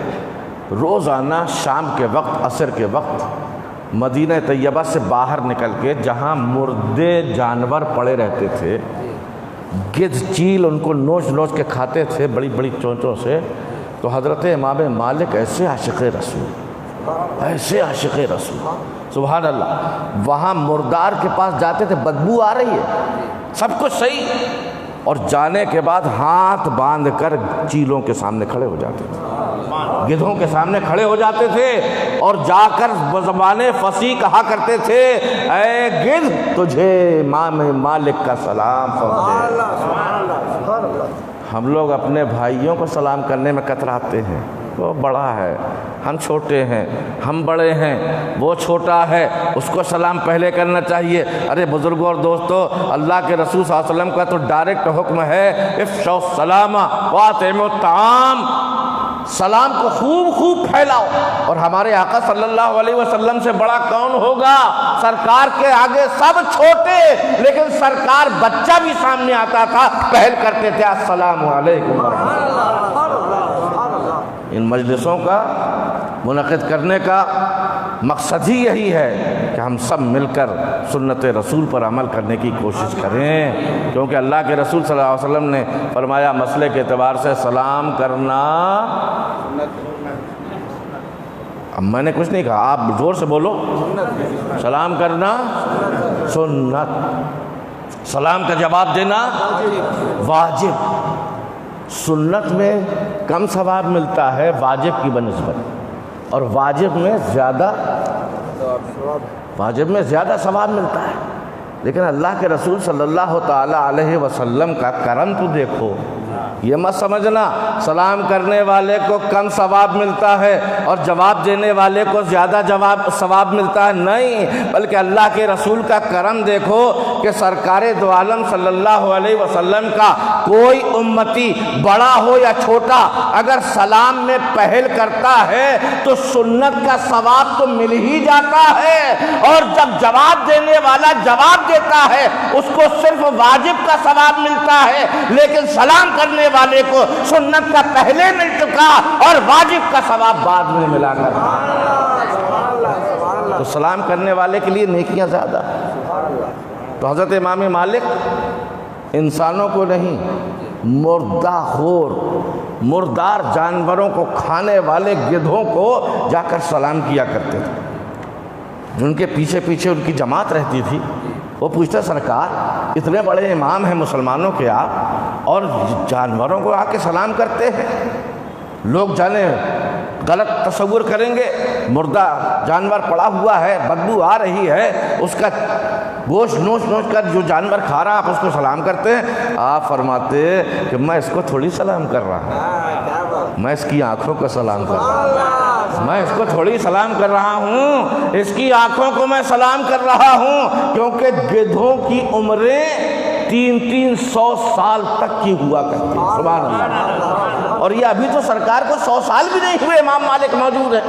روزانہ شام کے وقت, عصر کے وقت مدینہ طیبہ سے باہر نکل کے جہاں مردے جانور پڑے رہتے تھے, گدھ چیل ان کو نوچ نوچ کے کھاتے تھے بڑی بڑی چونچوں سے, تو حضرت امام مالک ایسے عاشق رسول, ایسے عاشق رسول, سبحان اللہ, وہاں مردار کے پاس جاتے تھے, بدبو آ رہی ہے, سب کچھ صحیح, اور جانے کے بعد ہاتھ باندھ کر چیلوں کے سامنے کھڑے ہو جاتے تھے, گدھوں کے سامنے کھڑے ہو جاتے تھے, اور جا کر بزبان فصیح کہا کرتے تھے, اے گدھ تجھے امام مالک کا سلام پہنچے. ہم لوگ اپنے بھائیوں کو سلام کرنے میں کتراتے ہیں, وہ بڑا ہے, ہم چھوٹے ہیں, ہم بڑے ہیں, وہ چھوٹا ہے, اس کو سلام پہلے کرنا چاہیے. ارے بزرگوں اور دوستو, اللہ کے رسول صلی اللہ علیہ وسلم کا تو ڈائریکٹ حکم ہے, افشوا السلام واطعموا الطعام, سلام کو خوب خوب پھیلاؤ. اور ہمارے آقا صلی اللہ علیہ وسلم سے بڑا کون ہوگا؟ سرکار کے آگے سب چھوٹے, لیکن سرکار بچہ بھی سامنے آتا تھا, پہل کرتے تھے السلام علیکم ورحمۃ اللہ. ان مجلسوں کا منعقد کرنے کا مقصد ہی یہی ہے کہ ہم سب مل کر سنت رسول پر عمل کرنے کی کوشش کریں, کیونکہ اللہ کے رسول صلی اللہ علیہ وسلم نے فرمایا مسئلے کے اعتبار سے سلام کرنا, اب میں نے کچھ نہیں کہا, آپ زور سے بولو, سلام کرنا سنت, سلام کا جواب دینا واجب. سنت میں کم ثواب ملتا ہے واجب کی بنسبت, اور واجب میں زیادہ ثواب ملتا ہے. لیکن اللہ کے رسول صلی اللہ تعالی علیہ وسلم کا کرم تو دیکھو, یہ مت سمجھنا سلام کرنے والے کو کم ثواب ملتا ہے اور جواب دینے والے کو زیادہ ثواب ملتا ہے, نہیں, بلکہ اللہ کے رسول کا کرم دیکھو کہ سرکار دو عالم صلی اللہ علیہ وسلم کا کوئی امتی بڑا ہو یا چھوٹا اگر سلام میں پہل کرتا ہے تو سنت کا ثواب تو مل ہی جاتا ہے, اور جب جواب دینے والا جواب دیتا ہے اس کو صرف واجب کا ثواب ملتا ہے, لیکن سلام کرنے والے کو سنت کا پہلے مل چکا اور واجب کا ثواب بعد میں ملا کر. تو سلام کرنے والے کے لیے نیکیاں زیادہ. تو حضرت امام مالک انسانوں کو نہیں, مردہ خور, مردار جانوروں کو کھانے والے گدھوں کو جا کر سلام کیا کرتے تھے. جن کے پیچھے پیچھے ان کی جماعت رہتی تھی, وہ پوچھتے سرکار اتنے بڑے امام ہیں مسلمانوں کے آپ, اور جانوروں کو آ کے سلام کرتے ہیں, لوگ جانے غلط تصور کریں گے, مردہ جانور پڑا ہوا ہے, بدبو آ رہی ہے, اس کا گوشت نوچ نوچ کر جو جانور کھا رہا آپ اس کو سلام کرتے ہیں. آپ فرماتے کہ میں اس کو تھوڑی سلام کر رہا ہوں, میں اس کی آنکھوں کو سلام کر رہا ہوں, میں اس کو تھوڑی سلام کر رہا ہوں, اس کی آنکھوں کو میں سلام کر رہا ہوں, کیونکہ گدھوں کی عمریں 300 سال تک کی ہوا کرتی ہیں. سبحان اللہ. اور یہ ابھی تو سرکار کو 100 سال بھی نہیں ہوئے, امام مالک موجود ہے.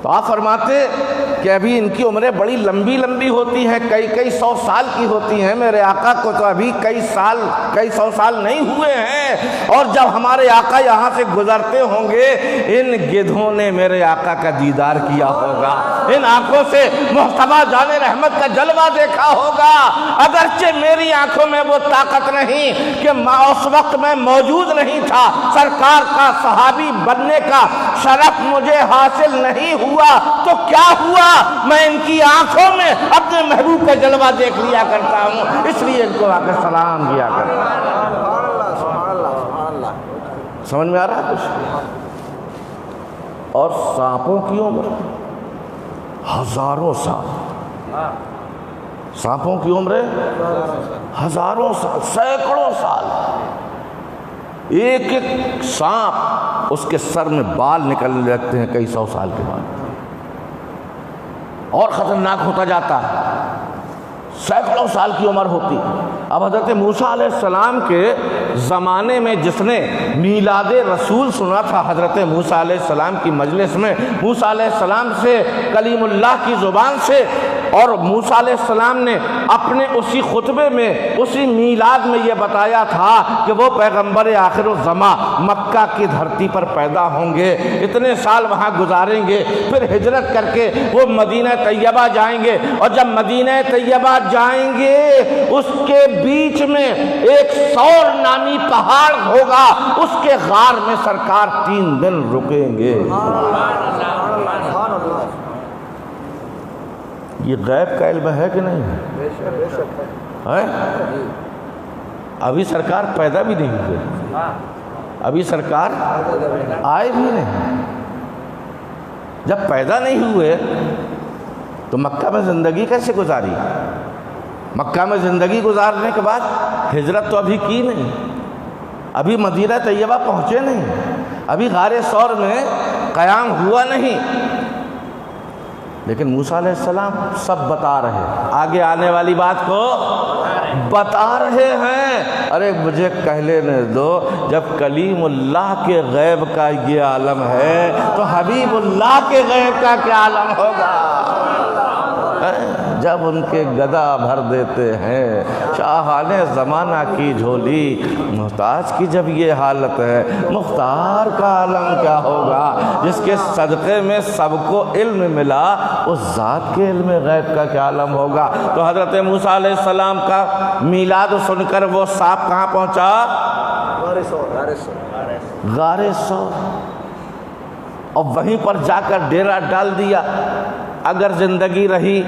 تو آپ فرماتے کہ ابھی ان کی عمریں بڑی لمبی لمبی ہوتی ہیں, کئی 100 سال کی ہوتی ہیں. میرے آقا کو تو ابھی کئی 100 سال نہیں ہوئے ہیں, اور جب ہمارے آقا یہاں سے گزرتے ہوں گے ان گدھوں نے میرے آقا کا دیدار کیا ہوگا, ان آنکھوں سے مصطفیٰ جان رحمت کا جلوہ دیکھا ہوگا، اگرچہ میری آنکھوں میں وہ طاقت نہیں کہ اس وقت میں موجود نہیں تھا، سرکار کا صحابی بننے کا شرف مجھے حاصل نہیں ہوا، تو کیا ہوا، میں ان کی آنکھوں میں اپنے محبوب کا جلوہ دیکھ لیا کرتا ہوں، اس لیے ان کو آ کے سلام کیا کرتا ہوں۔ سبحان اللہ سبحان اللہ۔ سمجھ میں آ رہا ہے کچھ؟ اور سانپوں کی عمر ہزاروں سال، سانپوں کی عمر ہزاروں سال، سینکڑوں سال۔ ایک ایک سانپ اس کے سر میں بال نکلنے لگتے ہیں کئی سو سال کے بعد، اور خطرناک ہوتا جاتا ہے، سینکڑوں سال کی عمر ہوتی۔ اب حضرت موسیٰ علیہ السلام کے زمانے میں جس نے میلاد رسول سنا تھا حضرت موسیٰ علیہ السلام کی مجلس میں، موسیٰ علیہ السلام سے کلیم اللہ کی زبان سے، اور موسیٰ علیہ السلام نے اپنے اسی خطبے میں اسی میلاد میں یہ بتایا تھا کہ وہ پیغمبر آخر الزماں مکہ کی دھرتی پر پیدا ہوں گے، اتنے سال وہاں گزاریں گے، پھر ہجرت کر کے وہ مدینہ طیبہ جائیں گے، اور جب مدینہ طیبہ جائیں گے اس کے بیچ میں ایک سور نامی پہاڑ ہوگا، اس کے غار میں سرکار 3 دن رکیں گے۔ یہ غیب کا علم ہے کہ نہیں ہے؟ ابھی سرکار پیدا بھی نہیں ہوئے، ابھی سرکار آئے بھی نہیں۔ جب پیدا نہیں ہوئے تو مکہ میں زندگی کیسے گزاری؟ مکہ میں زندگی گزارنے کے بعد ہجرت تو ابھی کی نہیں، ابھی مدینہ طیبہ پہنچے نہیں، ابھی غار ثور میں قیام ہوا نہیں، لیکن موسیٰ علیہ السلام سب بتا رہے، آگے آنے والی بات کو بتا رہے ہیں۔ ارے مجھے کہہ لینے دو، جب کلیم اللہ کے غیب کا یہ عالم ہے تو حبیب اللہ کے غیب کا کیا عالم ہوگا؟ جب ان کے گدا بھر دیتے ہیں شاہان زمانہ کی جھولی، محتاج کی جب یہ حالت ہے، مختار کا عالم کیا ہوگا؟ جس کے صدقے میں سب کو علم ملا، اس ذات کے علم غیب کا کیا عالم ہوگا؟ تو حضرت موسیٰ علیہ السلام کا میلاد سن کر وہ سانپ کہاں پہنچا؟ غار ثور، اور وہیں پر جا کر ڈیرا ڈال دیا۔ اگر زندگی رہی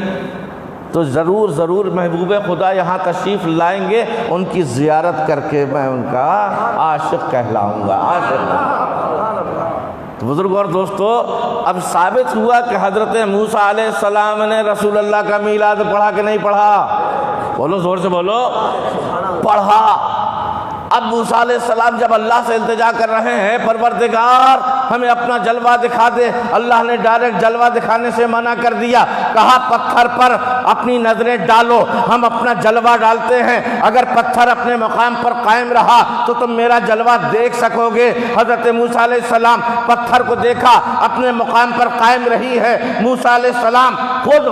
تو ضرور محبوب خدا یہاں تشریف لائیں گے، ان کی زیارت کر کے میں ان کا عاشق کہلاؤں گا، عاشق۔ تو بزرگ اور دوستو، اب ثابت ہوا کہ حضرت موسیٰ علیہ السلام نے رسول اللہ کا میلاد پڑھا کہ نہیں پڑھا؟ بولو زور سے بولو، پڑھا۔ اب موسیٰ علیہ السلام جب اللہ سے التجا کر رہے ہیں، پروردگار ہمیں اپنا جلوہ دکھا دے، اللہ نے ڈائریکٹ جلوہ دکھانے سے منع کر دیا، کہا پتھر پر اپنی نظریں ڈالو، ہم اپنا جلوہ ڈالتے ہیں، اگر پتھر اپنے مقام پر قائم رہا تو تم میرا جلوہ دیکھ سکو گے۔ حضرت موسیٰ علیہ السلام پتھر کو دیکھا، اپنے مقام پر قائم رہی ہے۔ موسیٰ علیہ السلام خود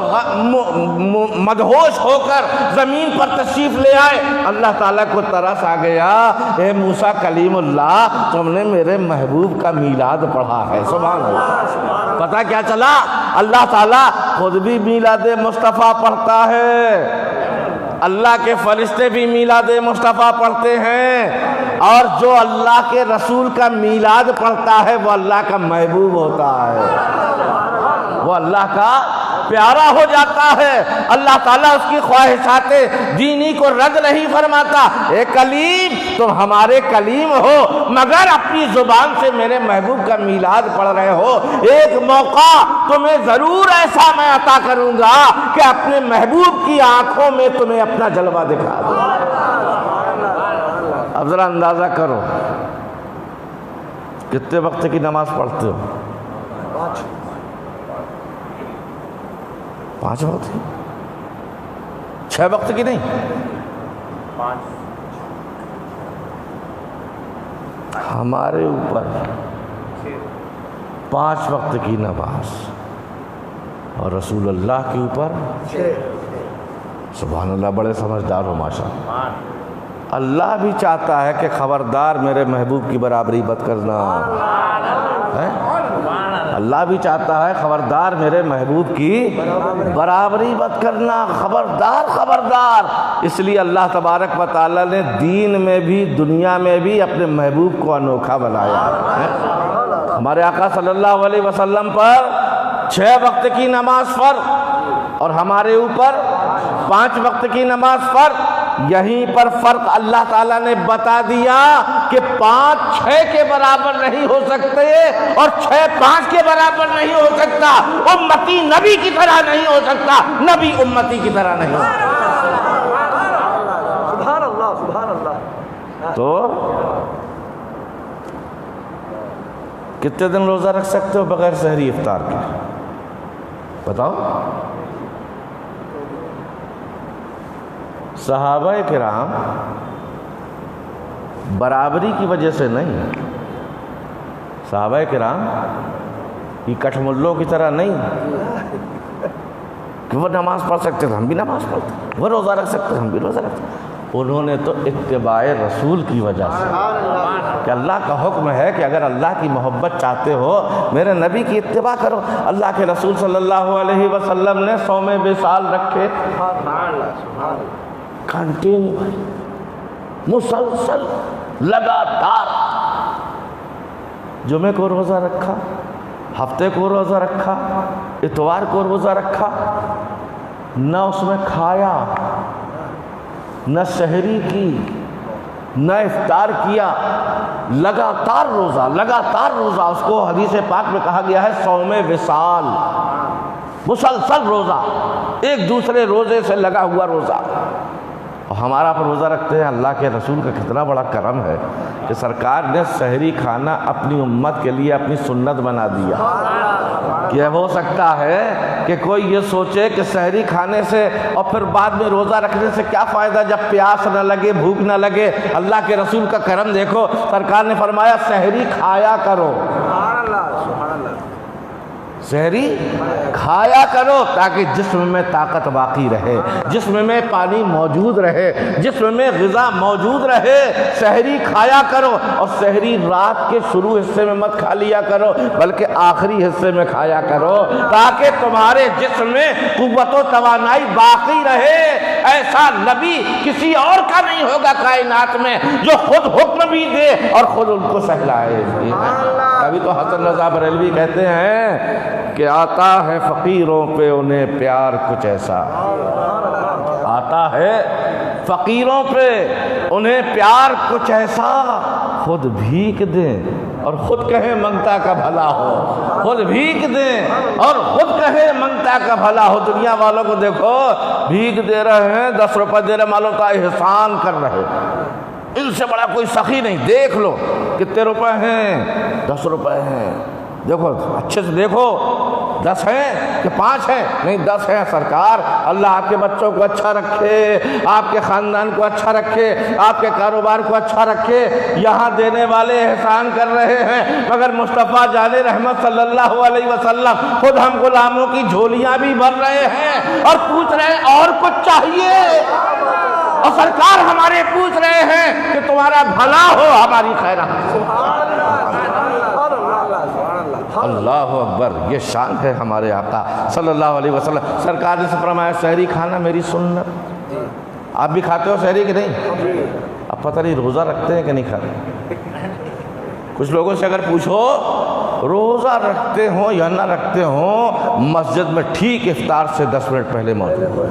مدہوش ہو کر زمین پر تشریف لے آئے۔ اللہ تعالیٰ کو ترس آ گیا، اے موسیٰ کلیم اللہ، تم نے میرے محبوب کا میلاد پڑھا ہے۔ سبحان اللہ۔ پتہ کیا چلا؟ اللہ تعالیٰ خود بھی میلاد مصطفیٰ پڑھتا ہے، اللہ کے فرشتے بھی میلاد مصطفیٰ پڑھتے ہیں، اور جو اللہ کے رسول کا میلاد پڑھتا ہے وہ اللہ کا محبوب ہوتا ہے، وہ اللہ کا پیارا ہو جاتا ہے۔ اللہ تعالیٰ اس کی خواہشات دینی کو رد نہیں فرماتا۔ اے کلیم، تم ہمارے کلیم ہو، مگر اپنی زبان سے میرے محبوب کا میلاد پڑھ رہے ہو، ایک موقع تمہیں ضرور ایسا میں عطا کروں گا کہ اپنے محبوب کی آنکھوں میں تمہیں اپنا جلوہ دکھا دوں۔ اب ذرا اندازہ کرو کتنے وقت کی نماز پڑھتے ہو؟ 5 وقت کی، 6 وقت کی نہیں، 5۔ ہمارے اوپر 5 وقت کی نماز، اور رسول اللہ کے اوپر 6۔ سبحان اللہ، بڑے سمجھدار ہو ماشاءاللہ۔ اللہ بھی چاہتا ہے کہ خبردار میرے محبوب کی برابری مت کرنا ہے۔ اللہ بھی چاہتا ہے خبردار میرے محبوب کی برابری مت کرنا، خبردار خبردار۔ اس لیے اللہ تبارک و تعالیٰ نے دین میں بھی دنیا میں بھی اپنے محبوب کو انوکھا بنایا ہے۔ ہمارے آقا صلی اللہ علیہ وسلم پر 6 وقت کی نماز فرض اور ہمارے اوپر 5 وقت کی نماز فرض۔ یہیں پر فرق اللہ تعالیٰ نے بتا دیا کہ 5 6 کے برابر نہیں ہو سکتے اور 6 5 کے برابر نہیں ہو سکتا۔ امتی نبی کی طرح نہیں ہو سکتا، نبی امتی کی طرح نہیں ہو سکتا۔ سبحان اللہ سبحان اللہ۔ تو کتنے دن روزہ رکھ سکتے ہو بغیر سحری افطار کے؟ بتاؤ۔ صحابہ کرام برابری کی وجہ سے نہیں، صحابہ کرام یہ کٹھ ملوں کی طرح نہیں کہ وہ نماز پڑھ سکتے تھے ہم بھی نماز پڑھتے، وہ روزہ رکھ سکتے ہم بھی روزہ رکھتے۔ انہوں نے تو اتباع رسول کی وجہ سے کہ اللہ کا حکم ہے کہ اگر اللہ کی محبت چاہتے ہو میرے نبی کی اتباع کرو۔ اللہ کے رسول صلی اللہ علیہ وسلم نے صوم وصال رکھے، کنٹینیو مسلسل لگاتار، جمعے کو روزہ رکھا، ہفتے کو روزہ رکھا، اتوار کو روزہ رکھا، نہ اس میں کھایا، نہ سحری کی، نہ افطار کیا، لگاتار روزہ لگاتار روزہ۔ اس کو حدیث پاک میں کہا گیا ہے صوم وصال، مسلسل روزہ، ایک دوسرے روزے سے لگا ہوا روزہ۔ اور ہمارا پر روزہ رکھتے ہیں۔ اللہ کے رسول کا کتنا بڑا کرم ہے کہ سرکار نے سحری کھانا اپنی امت کے لیے اپنی سنت بنا دیا۔ یہ ہو سکتا ہے کہ کوئی یہ سوچے کہ سحری کھانے سے اور پھر بعد میں روزہ رکھنے سے کیا فائدہ جب پیاس نہ لگے، بھوک نہ لگے۔ اللہ کے رسول کا کرم دیکھو، سرکار نے فرمایا سحری کھایا کرو، سحری کھایا کرو تاکہ جسم میں طاقت باقی رہے، جسم میں پانی موجود رہے، جسم میں غذا موجود رہے۔ سحری کھایا کرو، اور سحری رات کے شروع حصے میں مت کھا لیا کرو بلکہ آخری حصے میں کھایا کرو تاکہ تمہارے جسم میں قوت و توانائی باقی رہے۔ ایسا نبی کسی اور کا نہیں ہوگا کائنات میں جو خود حکم بھی دے اور خود ان کو سہلائے۔ ابھی تو حسن رضا بریلوی کہتے ہیں کہ آتا ہے فقیروں پہ انہیں پیار کچھ ایسا، آتا ہے فقیروں پہ انہیں پیار کچھ ایسا، خود بھیک دیں اور خود کہیں منگتا کا بھلا ہو، خود بھیک دیں اور خود کہیں منگتا کا بھلا ہو۔ دنیا والوں کو دیکھو، بھیک دے رہے ہیں، 10 روپے دے رہے، معلوم ہوتا ہے احسان کر رہے، ان سے بڑا کوئی سخی نہیں۔ دیکھ لو کتنے روپے ہیں، 10 روپے ہیں، دیکھو اچھے سے دیکھو، 10 ہیں کہ 5 ہیں؟ نہیں 10 ہیں سرکار۔ اللہ آپ کے بچوں کو اچھا رکھے، آپ کے خاندان کو اچھا رکھے، آپ کے کاروبار کو اچھا رکھے۔ یہاں دینے والے احسان کر رہے ہیں مگر مصطفیٰ جان رحمت صلی اللہ علیہ وسلم خود ہم غلاموں کی جھولیاں بھی بھر رہے ہیں اور پوچھ رہے ہیں اور کچھ چاہیے، اور سرکار ہمارے پوچھ رہے ہیں کہ تمہارا بھلا ہو، ہماری خیرات۔ اللہ اکبر، یہ شان ہے ہمارے آقا صلی اللہ علیہ وسلم۔ سرکار نے فرمایا سحری کھانا میری سنت۔ آپ بھی کھاتے ہو سحری کہ نہیں؟ اب پتہ نہیں روزہ رکھتے ہیں کہ نہیں کھاتے۔ کچھ لوگوں سے اگر پوچھو روزہ رکھتے ہوں یا نہ رکھتے ہوں، مسجد میں ٹھیک افطار سے 10 منٹ پہلے موجود ہوئے،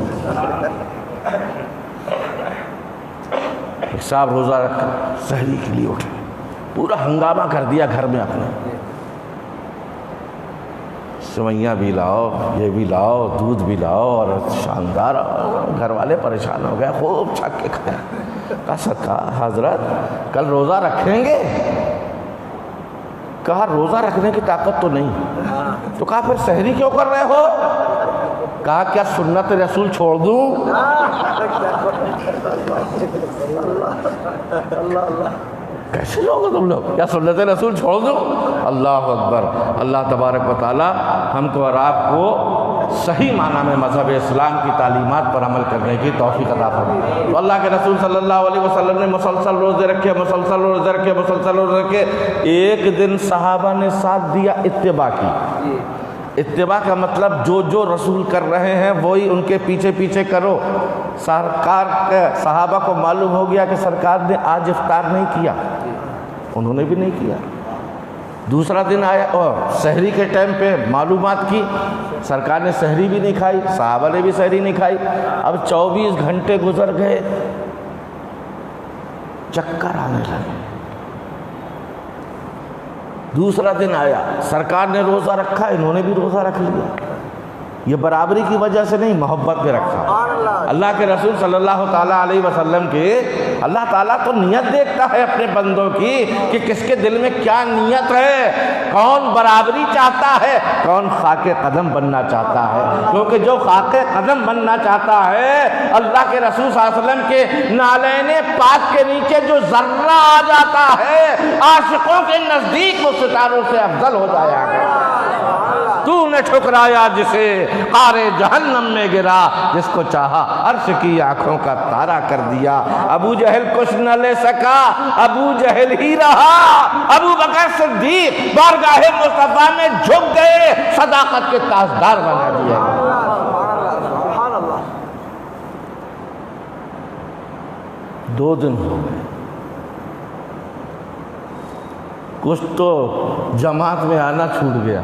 صاحب روزہ رکھ سحری کے لیے اٹھے، پورا ہنگامہ کر دیا گھر میں اپنے، سوئیاں بھی لاؤ، یہ بھی لاؤ، دودھ بھی لاؤ، اور شاندار۔ گھر والے پریشان ہو گئے، خوب چھک کے کھایا۔ کہا سرکار حضرت کل روزہ رکھیں گے؟ کہا روزہ رکھنے کی طاقت تو نہیں۔ تو کہا پھر سحری کیوں کر رہے ہو؟ کہا کیا سنت رسول چھوڑ دوں؟ کیسے لوگ ہو تم لوگ؟ کیا سنت رسول چھوڑ دوں؟ اللہ اکبر۔ اللہ تبارک و تعالی ہم کو اور آپ کو صحیح معنی میں مذہب اسلام کی تعلیمات پر عمل کرنے کی توفیق عطا فرمائے۔ تو اللہ کے رسول صلی اللہ علیہ وسلم نے مسلسل روزے رکھے، مسلسل روزے رکھے، مسلسل روزے رکھے۔ ایک دن صحابہ نے ساتھ دیا، اتباع کی، اتباع کا مطلب جو رسول کر رہے ہیں وہی ان کے پیچھے پیچھے کرو. سرکار کے صحابہ کو معلوم ہو گیا کہ سرکار نے آج افطار نہیں کیا، انہوں نے بھی نہیں کیا. دوسرا دن آیا اور سحری کے ٹائم پہ معلومات کی، سرکار نے سحری بھی نہیں کھائی، صحابہ نے بھی سحری نہیں کھائی. اب 24 گھنٹے گزر گئے، چکر آنے لگے. دوسرا دن آیا، سرکار نے روزہ رکھا، انہوں نے بھی روزہ رکھ لیا. یہ برابری کی وجہ سے نہیں، محبت میں رکھا. اللہ کے رسول صلی اللہ تعالیٰ علیہ وسلم کے اللہ تعالیٰ تو نیت دیکھتا ہے اپنے بندوں کی کہ کس کے دل میں کیا نیت ہے، کون برابری چاہتا ہے، کون خاک قدم بننا چاہتا ہے. کیونکہ جو خاک قدم بننا چاہتا ہے، اللہ کے رسول صلی اللہ علیہ وسلم کے نالین پاک کے نیچے جو ذرہ آ جاتا ہے، عاشقوں کے نزدیک وہ ستاروں سے افضل ہو جایا ہے. تو نے ٹھکرایا جسے قعر جہنم میں گرا، جس کو چاہا عرش کی آنکھوں کا تارا کر دیا. ابو جہل کچھ نہ لے سکا، ابو جہل ہی رہا. ابو بکر صدیق بارگاہ مصطفیٰ میں جھک گئے، صداقت کے تاجدار بنا دیا. سبحان اللہ. 2 دن ہو گئے، کچھ تو جماعت میں آنا چھوٹ گیا.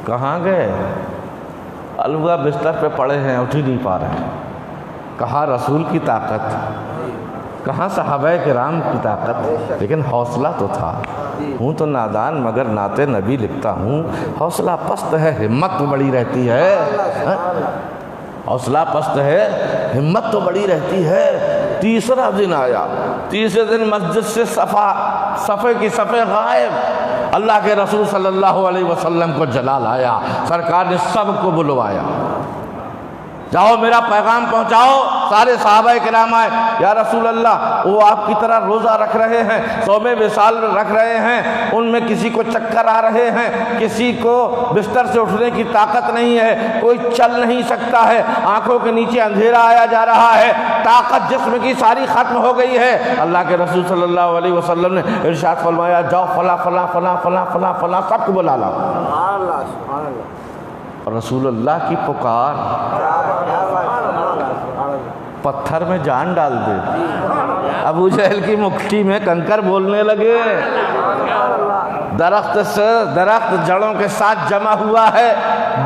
کہاں گئے؟ الوا بستر پہ پڑے ہیں، اٹھ ہی نہیں پا رہے. کہاں رسول کی طاقت، کہاں صحابہ کرام کی طاقت. لیکن حوصلہ تو تھا. ہوں تو نادان مگر نعت نبی لکھتا ہوں. حوصلہ پست ہے، ہمت تو بڑی رہتی ہے. حوصلہ پست ہے، ہمت تو بڑی رہتی ہے. تیسرا دن آیا، تیسرے دن مسجد سے صفے کی صفے غائب. اللہ کے رسول صلی اللہ علیہ وسلم کو جلال آیا، سرکار نے سب کو بلوایا. جاؤ میرا پیغام پہنچاؤ. سارے صحابہ کرام آئے. یا رسول اللہ، وہ آپ کی طرح روزہ رکھ رہے ہیں، صوم وصال رکھ رہے ہیں، ان میں کسی کو چکر آ رہے ہیں، کسی کو بستر سے اٹھنے کی طاقت نہیں ہے، کوئی چل نہیں سکتا ہے، آنکھوں کے نیچے اندھیرا آیا جا رہا ہے، طاقت جسم کی ساری ختم ہو گئی ہے. اللہ کے رسول صلی اللہ علیہ وسلم نے ارشاد فرمایا، جاؤ فلاں فلاں فلاں فلاں فلاں فلاں سب کو بلا لاؤ. سبحان اللہ سبحان اللہ. رسول اللہ کی پکار پتھر میں جان ڈال دے. ابو جہل کی مکھی میں کنکر بولنے لگے. درخت جڑوں کے ساتھ جمع ہوا ہے،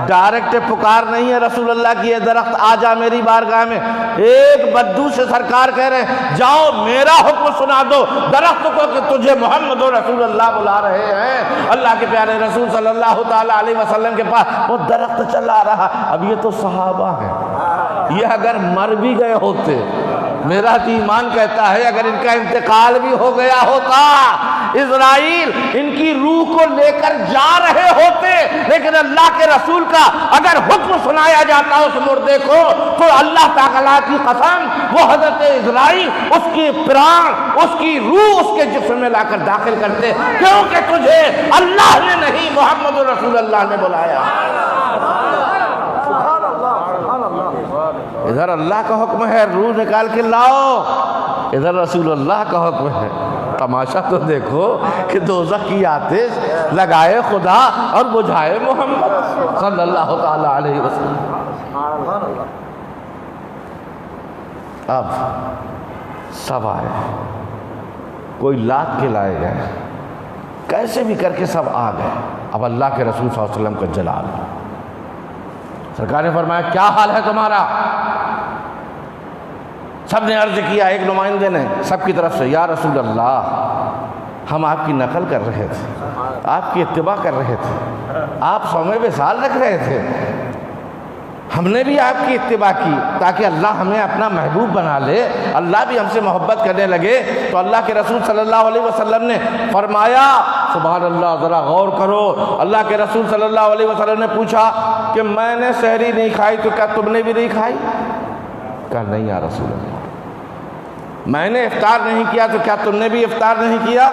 ڈائریکٹ پکار نہیں ہے رسول اللہ کی، یہ درخت آ جا میری بارگاہ میں. ایک بدو سے سرکار کہہ رہے ہیں، جاؤ میرا حکم سنا دو درخت کو کہ تجھے محمد رسول اللہ بلا رہے ہیں. اللہ کے پیارے رسول صلی اللہ تعالیٰ علیہ وسلم کے پاس وہ درخت چلا رہا. اب یہ تو صحابہ ہیں، یہ اگر مر بھی گئے ہوتے، میرا ایمان کہتا ہے اگر ان کا انتقال بھی ہو گیا ہوتا، اسرائیل ان کی روح کو لے کر جا رہے ہوتے، لیکن اللہ کے رسول کا اگر حکم سنایا جاتا اس مردے کو تو اللہ تعالیٰ کی قسم وہ حضرت اسرائیل اس کی پران، اس کی روح اس کے جسم میں لا کر داخل کرتے، کیونکہ تجھے اللہ نے نہیں محمد رسول اللہ نے بلایا. ادھر اللہ کا حکم ہے روح نکال کے لاؤ، ادھر رسول اللہ کا حکم ہے. تماشا تو دیکھو کہ دوزخ کی آتش لگائے خدا اور بجھائے محمد صلی اللہ تعالیٰ علیہ وسلم. اب سب آئے، کوئی لات کے لائے گئے، کیسے بھی کر کے سب آ گئے. اب اللہ کے رسول صلی اللہ علیہ وسلم کا جلال. سرکار نے فرمایا کیا حال ہے تمہارا؟ سب نے عرض کیا، ایک نمائندے نے سب کی طرف سے، یا رسول اللہ ہم آپ کی نقل کر رہے تھے، آپ کی اتباع کر رہے تھے، آپ صوم وصال رکھ رہے تھے، ہم نے بھی آپ کی اتباع کی تاکہ اللہ ہمیں اپنا محبوب بنا لے، اللہ بھی ہم سے محبت کرنے لگے. تو اللہ کے رسول صلی اللہ علیہ وسلم نے فرمایا سبحان اللہ، ذرا غور کرو. اللہ کے رسول صلی اللہ علیہ وسلم نے پوچھا کہ میں نے سحری نہیں کھائی تو کیا تم نے بھی نہیں کھائی؟ کہا نہیں یا رسول اللہ. میں نے افطار نہیں کیا تو کیا تم نے بھی افطار نہیں کیا؟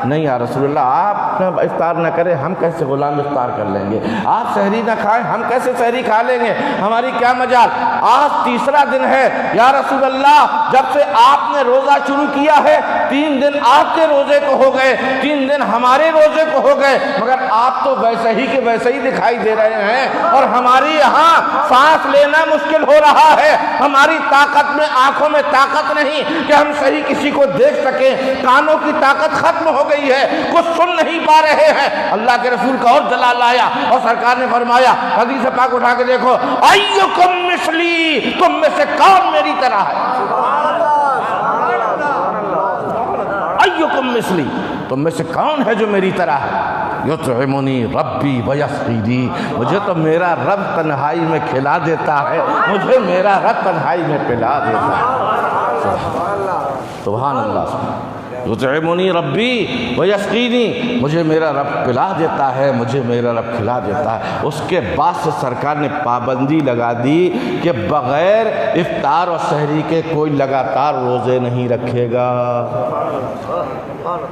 نہیں یا رسول اللہ آپ افطار نہ کریں ہم کیسے غلام افطار کر لیں گے، آپ سحری نہ کھائیں ہم کیسے سحری کھا لیں گے، ہماری کیا مجال۔ آج تیسرا دن ہے یا رسول اللہ، جب سے آپ نے روزہ شروع کیا ہے 3 دن آپ کے روزے کو ہو گئے، 3 دن ہمارے روزے کو ہو گئے، مگر آپ تو ویسے ہی کے ویسے ہی دکھائی دے رہے ہیں، اور ہماری یہاں سانس لینا مشکل ہو رہا ہے، ہماری طاقت میں آنکھوں میں طاقت نہیں کہ ہم صحیح کسی کو دیکھ سکیں، کانوں کی طاقت ختم ہو گئی ہے، کچھ سن نہیں پا رہے ہیں۔ اللہ کے رسول کا اور جلال آیا اور سرکار نے فرمایا، حدیث پاک اٹھا کے دیکھو، ایکم مثلی، تم میں سے کون میری طرح ہے، ایکم مثلی، تم میں سے کون ہے جو میری طرح ہے، یطعمنی ربی ویسقینی، مجھے تو میرا رب تنہائی میں کھلا دیتا ہے، مجھے میرا رب تنہائی میں پلا دیتا ہے۔ سبحان اللہ، یطعمنی ربی ویسقینی، مجھے میرا رب پلا دیتا ہے، مجھے میرا رب کھلا دیتا ہے۔ اس کے بعد سے سرکار نے پابندی لگا دی کہ بغیر افطار اور سحری کے کوئی لگاتار روزے نہیں رکھے گا،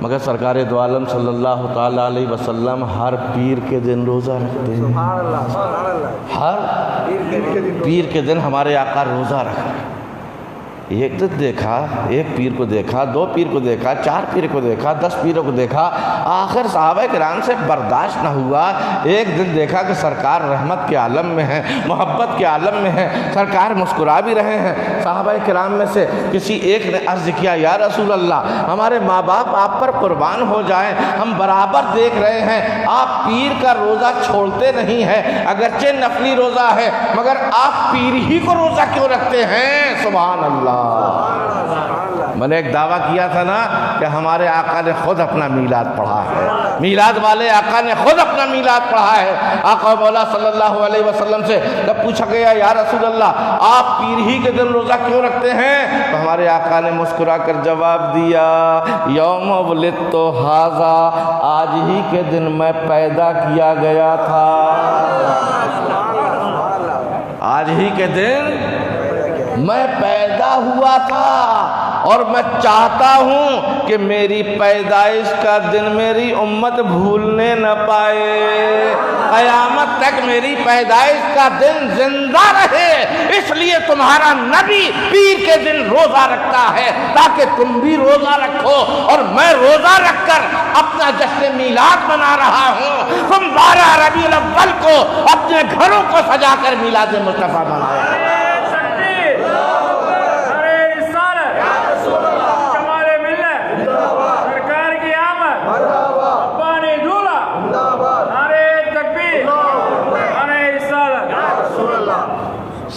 مگر سرکار دو عالم صلی اللہ تعالیٰ علیہ وسلم ہر پیر کے دن روزہ رکھتے ہیں، ہر پیر کے دن ہمارے آقا روزہ رکھتے ہیں۔ ایک دن دیکھا، ایک پیر کو دیکھا، 2 پیر کو دیکھا، 4 پیر کو دیکھا، 10 پیروں کو دیکھا، آخر صحابہ کرام سے برداشت نہ ہوا۔ ایک دن دیکھا کہ سرکار رحمت کے عالم میں ہیں، محبت کے عالم میں ہیں، سرکار مسکرا بھی رہے ہیں۔ صحابہ کرام میں سے کسی ایک نے عرض کیا، یا رسول اللہ ہمارے ماں باپ آپ پر قربان ہو جائیں، ہم برابر دیکھ رہے ہیں آپ پیر کا روزہ چھوڑتے نہیں ہیں، اگرچہ نفلی روزہ ہے مگر آپ پیر ہی کو روزہ کیوں رکھتے ہیں؟ سبحان اللہ۔ میں نے ایک دعویٰ کیا تھا نا کہ ہمارے آقا نے خود اپنا میلاد پڑھا ہے، میلاد والے آقا نے خود اپنا میلاد پڑھا ہے۔ آقا مولا صلی اللہ علیہ وسلم سے جب پوچھا گیا، یا رسول اللہ آپ پیر ہی کے دن روزہ کیوں رکھتے ہیں؟ تو ہمارے آقا نے مسکرا کر جواب دیا، یوم ولدت ھذا، آج ہی کے دن میں پیدا کیا گیا تھا، آج ہی کے دن میں پیدا ہوا تھا، اور میں چاہتا ہوں کہ میری پیدائش کا دن میری امت بھولنے نہ پائے، قیامت تک میری پیدائش کا دن زندہ رہے، اس لیے تمہارا نبی پیر کے دن روزہ رکھتا ہے تاکہ تم بھی روزہ رکھو، اور میں روزہ رکھ کر اپنا جشن میلاد منا رہا ہوں، تم 12 ربیع الاول کو اپنے گھروں کو سجا کر میلاد مصطفیٰ مناؤ۔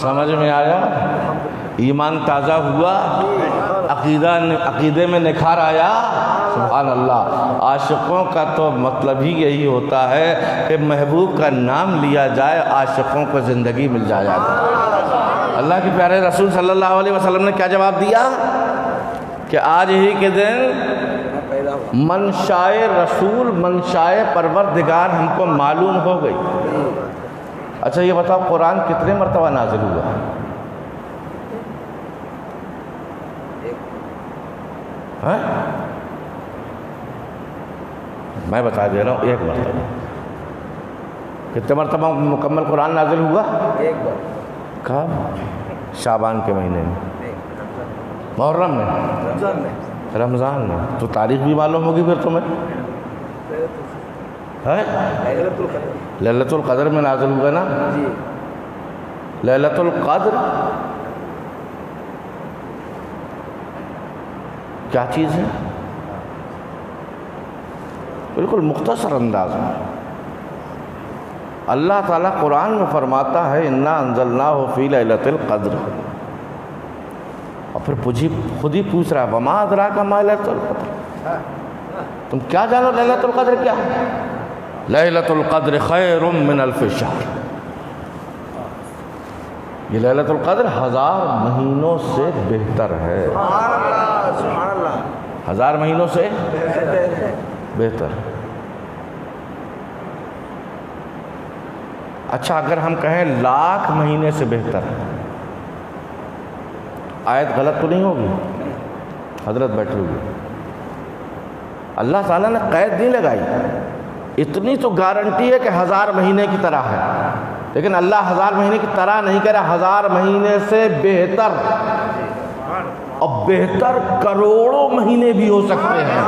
سمجھ میں آیا؟ ایمان تازہ ہوا، عقیدے میں نکھار آیا۔ سبحان اللہ۔ عاشقوں کا تو مطلب ہی یہی ہوتا ہے کہ محبوب کا نام لیا جائے، عاشقوں کو زندگی مل جائے۔ اللہ کے پیارے رسول صلی اللہ علیہ وسلم نے کیا جواب دیا کہ آج ہی کے دن منشائے رسول، منشائے پروردگار ہم کو معلوم ہو گئی۔ اچھا یہ بتاؤ قرآن کتنے مرتبہ نازل ہوا؟ میں بتا دے رہا ہوں، 1 مرتبہ۔ کتنے مرتبہ مکمل قرآن نازل ہوا؟ 1 بار۔ کب؟ شعبان کے مہینے میں، محرم میں، رمضان میں۔ تو تاریخ بھی معلوم ہوگی پھر تمہیں؟ لیلۃ القدر میں نازل ہوگا نا؟ لیلۃ القدر کیا چیز ہے؟ بالکل مختصر انداز میں اللہ تعالیٰ قرآن میں فرماتا ہے، انا انزلناہ فی لیلۃ القدر، اور پھر خود ہی پوچھ رہا ہے، وما ادراک ما لیلۃ القدر، تم کیا جانو لیلۃ القدر کیا ہے؟ لیلۃ القدر خیر من الف شہر، یہ لیلۃ القدر 1000 مہینوں سے بہتر ہے، 1000 مہینوں سے بہتر۔ اچھا اگر ہم کہیں 1,00,000 مہینے سے بہتر، آیت غلط تو نہیں ہوگی؟ حضرت بیٹھے ہوگی، اللہ تعالیٰ نے قید نہیں لگائی، اتنی تو گارنٹی ہے کہ 1000 مہینے کی طرح ہے، لیکن اللہ 1000 مہینے کی طرح نہیں کہہ رہا، 1000 مہینے سے بہتر، اور بہتر کروڑوں مہینے بھی ہو سکتے ہیں،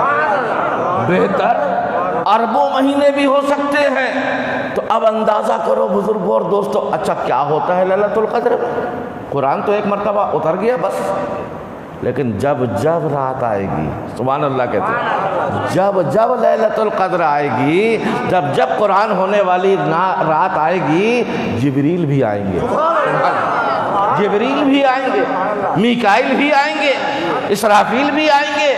بہتر اربوں مہینے بھی ہو سکتے ہیں۔ تو اب اندازہ کرو بزرگوں اور دوستو، اچھا کیا ہوتا ہے لیلۃ القدر؟ قرآن تو ایک مرتبہ اتر گیا بس، لیکن جب جب رات آئے گی، سبحان اللہ کہتے ہیں، جب جب لیلۃ القدر آئے گی، جب جب قرآن ہونے والی رات آئے گی، جبریل بھی آئیں گے، جبریل بھی آئیں گے، میکائیل بھی آئیں گے، اسرافیل بھی آئیں گے،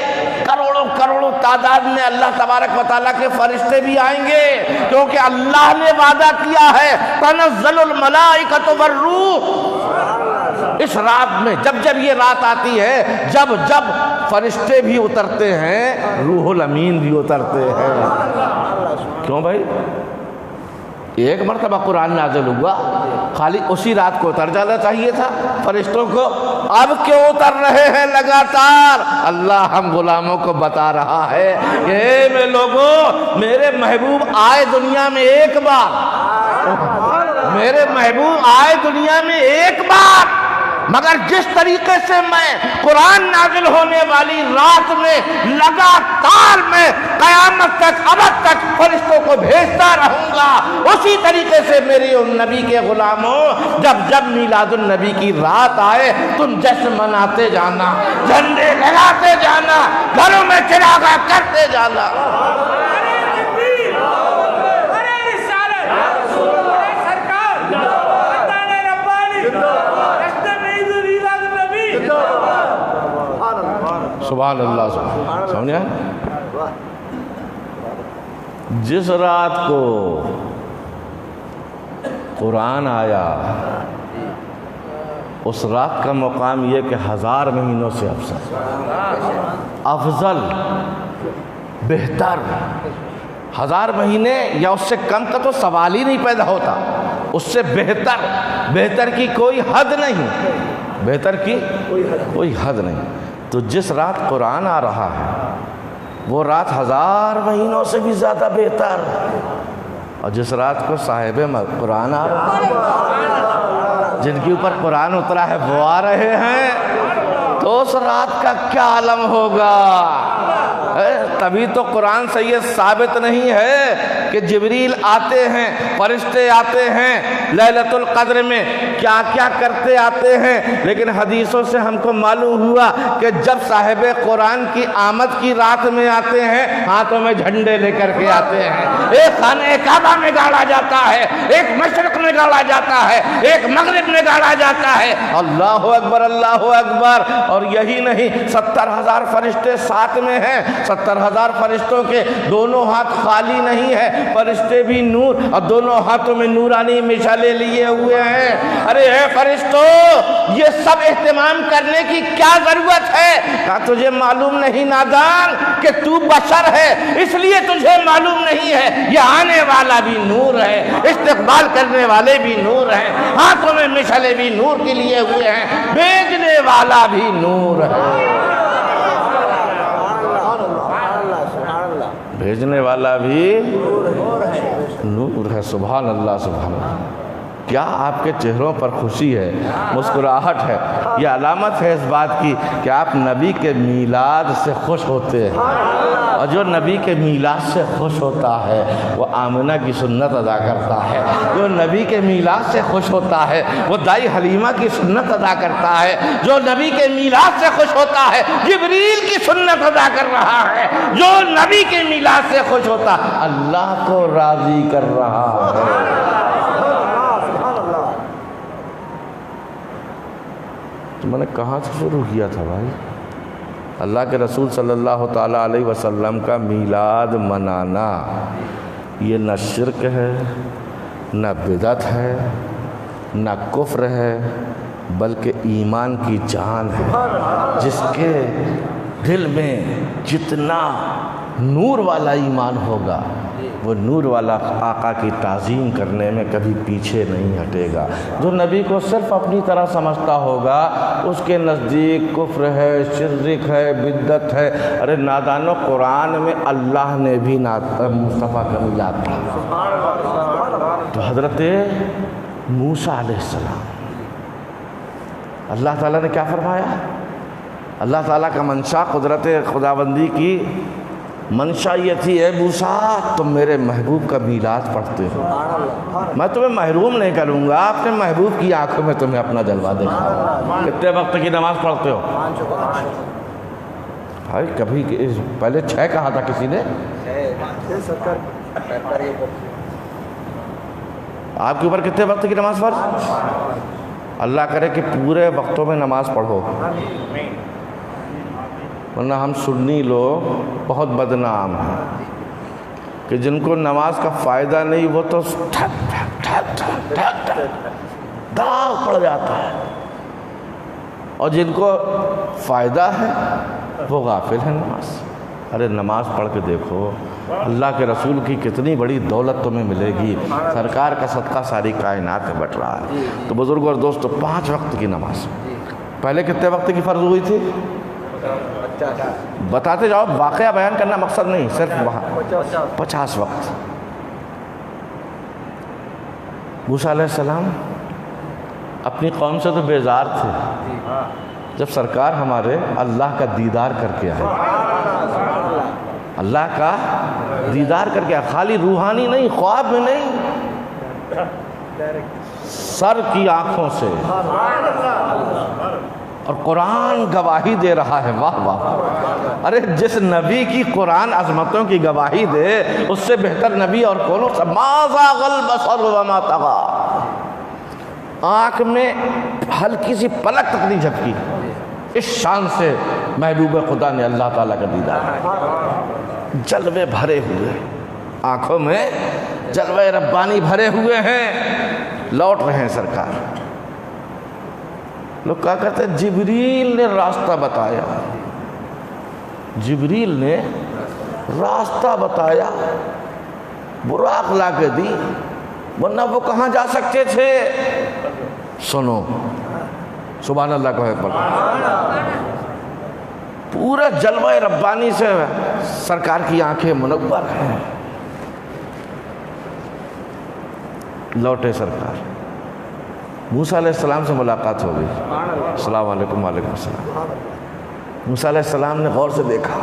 کروڑوں کروڑوں تعداد میں اللہ تبارک و تعالیٰ کے فرشتے بھی آئیں گے، کیونکہ اللہ نے وعدہ کیا ہے تنزل الملائکۃ والروح، اس رات میں جب جب یہ رات آتی ہے، جب جب فرشتے بھی اترتے ہیں، روح الامین بھی اترتے ہیں۔ کیوں بھائی؟ ایک مرتبہ قرآن نازل ہوا، خالی اسی رات کو اتر جانا چاہیے تھا فرشتوں کو، اب کیوں اتر رہے ہیں لگاتار؟ اللہ ہم غلاموں کو بتا رہا ہے کہ اے میں لوگوں، میرے محبوب آئے دنیا میں ایک بار، میرے محبوب آئے دنیا میں ایک بار، مگر جس طریقے سے میں قرآن نازل ہونے والی رات میں لگاتار میں قیامت تک ابد تک فرشتوں کو بھیجتا رہوں گا، اسی طریقے سے میرے ان نبی کے غلاموں، جب جب میلاد النبی کی رات آئے تم جشن مناتے جانا، جھنڈے لگاتے جانا، گھروں میں چراغاں کرتے جانا۔ سبحان اللہ، سمجھے؟ جس رات کو قرآن آیا، اس رات کا مقام یہ کہ 1000 مہینوں سے افضل، بہتر، 1000 مہینے یا اس سے کم کا تو سوال ہی نہیں پیدا ہوتا، اس سے بہتر، بہتر کی کوئی حد نہیں، بہتر کی کوئی حد نہیں۔ تو جس رات قرآن آ رہا ہے وہ رات 1000 مہینوں سے بھی زیادہ بہتر، اور جس رات کو صاحب قرآن آ رہا ہے، جن کے اوپر قرآن اترا ہے وہ آ رہے ہیں، تو اس رات کا کیا عالم ہوگا؟ تبھی تو قرآن سے یہ ثابت نہیں ہے کہ جبریل آتے ہیں، فرشتے آتے ہیں لیلۃ القدر میں، کیا کیا کرتے آتے ہیں، لیکن حدیثوں سے ہم کو معلوم ہوا کہ جب صاحب قرآن کی آمد کی رات میں آتے ہیں، ہاتھوں میں جھنڈے لے کر کے آتے ہیں، ایک خانہ کعبہ میں گاڑا جاتا ہے، ایک مشرق میں گاڑا جاتا ہے، ایک مغرب میں گاڑا جاتا ہے، اللہ اکبر اللہ اکبر۔ اور یہی نہیں، 70,000 فرشتے ساتھ میں ہیں، 70,000 فرشتوں کے دونوں ہاتھ خالی نہیں ہے، فرشتے بھی نور، اور دونوں ہاتھوں میں نورانی مشالیں لیے ہوئے ہیں۔ ارے اے فرشتوں، یہ سب اہتمام کرنے کی کیا ضرورت ہے؟ کہا تجھے معلوم نہیں نادان کہ تو بشر ہے، اس لیے تجھے معلوم نہیں ہے یہ آنے والا بھی نور ہے، استقبال کرنے والے بھی نور ہیں، ہاتھوں میں مشالیں بھی نور کے لیے ہوئے ہیں، بھیجنے والا بھی نور ہے، بھیجنے والا بھی نور ہے۔ سبحان اللہ، سبحان اللہ۔ کیا آپ کے چہروں پر خوشی ہے، مسکراہٹ ہے؟ یہ علامت ہے اس بات کی کہ آپ نبی کے میلاد سے خوش ہوتے ہیں، اور جو نبی کے میلاد سے خوش ہوتا ہے وہ آمنہ کی سنت ادا کرتا ہے، جو نبی کے میلاد سے خوش ہوتا ہے وہ دائی حلیمہ کی سنت ادا کرتا ہے، جو نبی کے میلاد سے خوش ہوتا ہے جبریل کی سنت ادا کر رہا ہے، جو نبی کے میلاد سے خوش ہوتا اللہ کو راضی کر رہا ہے۔ تو میں نے کہاں سے شروع کیا تھا بھائی؟ اللہ کے رسول صلی اللہ تعالیٰ علیہ وسلم کا میلاد منانا یہ نہ شرک ہے، نہ بدعت ہے، نہ کفر ہے، بلکہ ایمان کی جان ہے۔ جس کے دل میں جتنا نور والا ایمان ہوگا وہ نور والا آقا کی تعظیم کرنے میں کبھی پیچھے نہیں ہٹے گا۔ جو نبی کو صرف اپنی طرح سمجھتا ہوگا اس کے نزدیک کفر ہے، شرک ہے، بدعت ہے۔ ارے نادانو، قرآن میں اللہ نے بھی مصطفیٰ کا یاد کیا۔ تو حضرت موسیٰ علیہ السلام، اللہ تعالیٰ نے کیا فرمایا؟ اللہ تعالیٰ کا منشا، قدرت خداوندی کی منشا یہ تھی، اے موسیٰ تم میرے محبوب کا میلاد پڑھتے ہو، میں تمہیں محروم نہیں کروں گا، اپنے محبوب کی آنکھوں میں تمہیں اپنا جلوہ دکھاؤں۔ کتنے وقت کی نماز پڑھتے ہو؟ بھائی کبھی پہلے 6 کہا تھا کسی نے، آپ کے اوپر کتنے وقت کی نماز فرض؟ اللہ کرے کہ پورے وقتوں میں نماز پڑھو، ورنہ ہم سنی لوگ بہت بدنام ہیں کہ جن کو نماز کا فائدہ نہیں وہ تو ٹھک ٹھک ٹھک ٹھک ٹھک ٹھک داغ پڑ جاتا ہے، اور جن کو فائدہ ہے وہ غافل ہیں نماز۔ ارے نماز پڑھ کے دیکھو، اللہ کے رسول کی کتنی بڑی دولت تمہیں ملے گی، سرکار کا صدقہ ساری کائنات میں بٹ رہا ہے۔ تو بزرگ اور دوستو، 5 وقت کی نماز پہلے کتنے وقت کی فرض ہوئی تھی؟ بتاتے جاؤ، واقعہ بیان کرنا مقصد نہیں، صرف وہاں 50 وقت۔ موسیٰ علیہ السلام اپنی قوم سے تو بیزار تھے، جب سرکار ہمارے اللہ کا دیدار کر کے آئے، اللہ کا دیدار کر کے آئے، خالی روحانی نہیں، خواب میں نہیں، سر کی آنکھوں سے، اور قرآن گواہی دے رہا ہے۔ واہ واہ! ارے جس نبی کی قرآن عظمتوں کی گواہی دے، اس سے بہتر نبی اور کون ہو سکتا؟ ما زاغ البصر وما طغى، آنکھ میں ہلکی سی پلک تک نہیں جھپکی، اس شان سے محبوب خدا نے اللہ تعالیٰ کا دیدار، جلوے بھرے ہوئے آنکھوں میں، جلوے ربانی بھرے ہوئے ہیں، لوٹ رہے ہیں سرکار۔ لوگ کیا کہتے ہیں؟ جبریل نے راستہ بتایا، جبریل نے راستہ بتایا، براق لا کے دی، ورنہ وہ کہاں جا سکتے تھے؟ سنو، سبحان اللہ کو ہے پڑھو، پورا جلوہ ربانی سے سرکار کی آنکھیں منور ہیں۔ لوٹے سرکار، موسیٰ علیہ السلام سے ملاقات ہو گئی، السلام علیکم، وعلیکم السلام۔ موسیٰ علیہ السلام نے غور سے دیکھا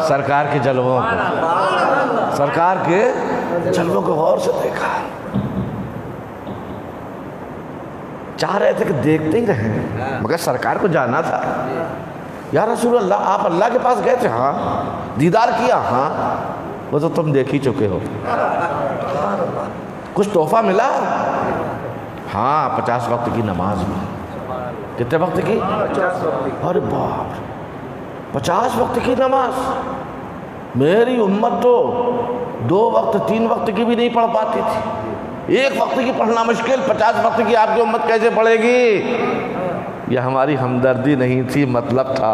سرکار کے جلووں کو، سرکار کے جلووں کو غور سے دیکھا، چاہ رہے تھے کہ دیکھتے ہی رہیں، مگر سرکار کو جانا تھا۔ یا رسول اللہ، آپ اللہ کے پاس گئے تھے؟ ہاں۔ دیدار کیا؟ ہاں۔ وہ تو تم دیکھ ہی چکے ہو۔ کچھ تحفہ ملا؟ ہاں، 50 وقت کی نماز میں۔ کتنے وقت کی؟ ارے باپ، 50 وقت کی نماز! میری امت تو 2 وقت 3 وقت کی بھی نہیں پڑھ پاتی تھی، 1 وقت کی پڑھنا مشکل، 50 وقت کی آپ کی امت کیسے پڑھے گی؟ یہ ہماری ہمدردی نہیں تھی، مطلب تھا۔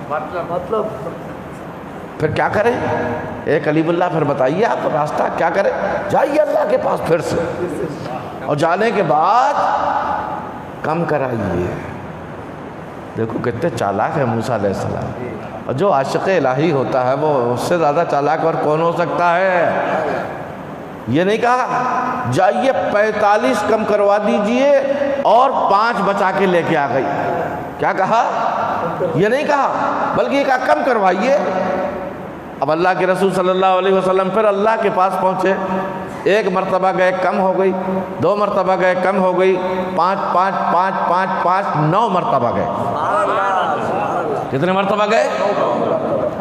مطلب پھر کیا کریں؟ اے کلیم اللہ، پھر بتائیے آپ راستہ کیا کریں؟ جائیے اللہ کے پاس پھر سے، اور جانے کے بعد کم کرائیے۔ دیکھو کتنے چالاک ہے موسیٰ علیہ السلام، اور جو عاشق الہی ہوتا ہے وہ اس سے زیادہ چالاک اور کون ہو سکتا ہے؟ یہ نہیں کہا جائیے 45 کم کروا دیجئے اور 5 بچا کے لے کے آ گئی، کیا کہا؟ یہ نہیں کہا، بلکہ یہ کہا کم کروائیے۔ اب اللہ کے رسول صلی اللہ علیہ وسلم پھر اللہ کے پاس پہنچے، 1 مرتبہ گئے کم ہو گئی، 2 مرتبہ گئے کم ہو گئی، 5 5 5 5 5 9 مرتبہ گئے۔ کتنے مرتبہ گئے؟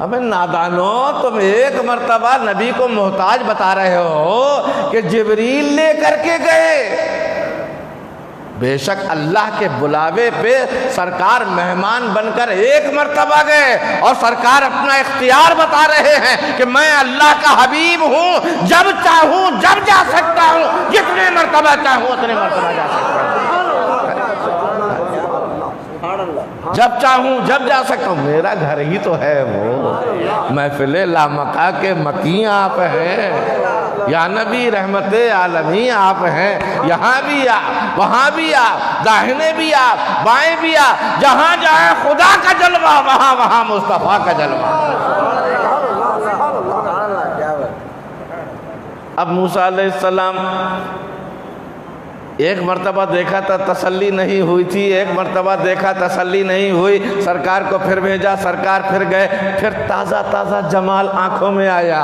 ابے نادانو، تم 1 مرتبہ نبی کو محتاج بتا رہے ہو کہ جبریل لے کر کے گئے۔ بے شک اللہ کے بلاوے پہ سرکار مہمان بن کر 1 مرتبہ گئے، اور سرکار اپنا اختیار بتا رہے ہیں کہ میں اللہ کا حبیب ہوں، جب چاہوں جب جا سکتا ہوں، جتنے مرتبہ چاہوں اتنے مرتبہ جا سکتا ہوں۔ جب چاہوں جب جا سکتا ہوں، میرا گھر ہی تو ہے وہ، محفل لامکہ کے مکی آپ ہیں، یا نبی رحمت عالمی آپ ہیں، یہاں بھی آپ وہاں بھی آپ، داہنے بھی آپ بائیں بھی آپ، جہاں جہاں خدا کا جلوہ وہاں وہاں مصطفیٰ کا جلوہ۔ اب موسیٰ علیہ السلام ایک مرتبہ دیکھا تھا تسلی نہیں ہوئی تھی، ایک مرتبہ دیکھا تسلی نہیں ہوئی، سرکار کو پھر بھیجا، سرکار پھر گئے، پھر تازہ تازہ جمال آنکھوں میں آیا،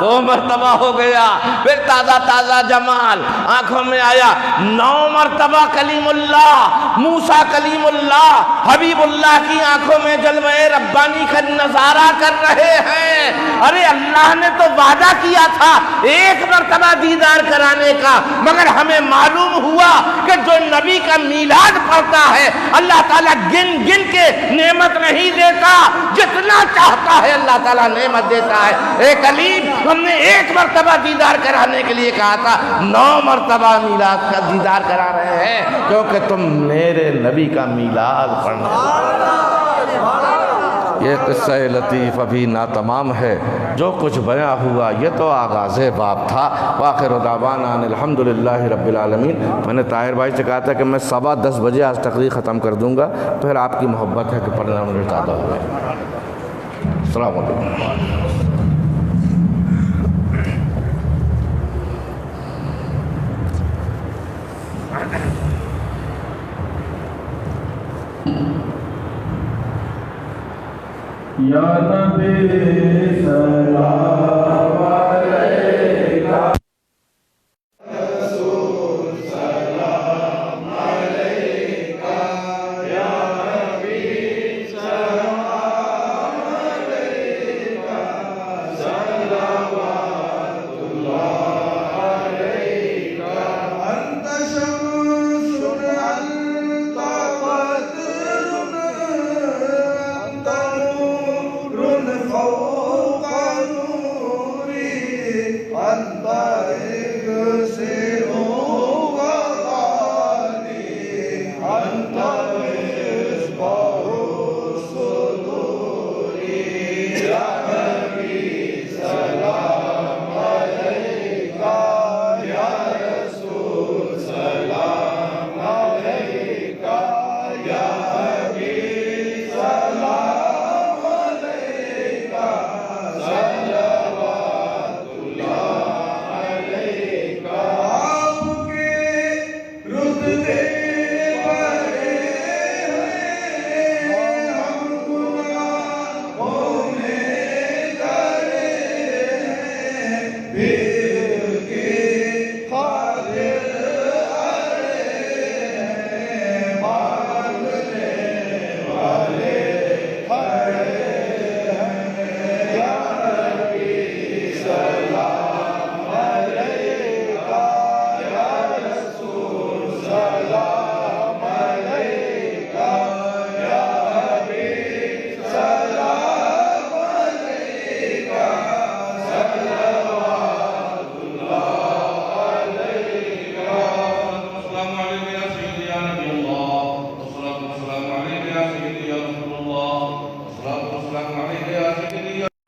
2 مرتبہ ہو گیا، پھر تازہ تازہ جمال آنکھوں میں آیا، 9 مرتبہ کلیم اللہ موسیٰ کلیم اللہ حبیب اللہ کی آنکھوں میں جلوہ ربانی کا نظارہ کر رہے ہیں۔ ارے اللہ نے تو وعدہ کیا تھا ایک مرتبہ دیدار کرانے کا، مگر ہمیں معلوم ہوا کہ جو نبی کا میلاد پڑھتا ہے اللہ تعالیٰ گن گن کے نعمت نہیں دیتا، جتنا چاہتا ہے اللہ تعالیٰ نعمت دیتا ہے۔ اے کلیم، ہم نے ایک مرتبہ دیدار کرانے کے لیے کہا تھا، 9 مرتبہ میلاد کا دیدار کرا رہے ہیں کیونکہ تم میرے نبی کا میلاد پڑھنا۔ یہ قصہ لطیف ابھی ناتمام ہے، جو کچھ بیان ہوا یہ تو آغاز باب تھا۔ وآخر دعوانا ان الحمدللہ رب العالمین۔ میں نے طاہر بھائی سے کہا تھا کہ میں 10:15 بجے آج تقریر ختم کر دوں گا، پھر آپ کی محبت ہے کہ پڑھنا مجھے زیادہ ہوئے۔ السلام علیکم۔ یا نبی سلام علیکہ، رسول سلام علیکہ، یا نبی سلام علیکہ، صلوات اللہ علیکہ، انت شمس انت بدر انت فوق نوری انت اکسر وغانی انت مصباح صدوری یا نبی سلام علیکہ یا رسول سلام علیکہ یا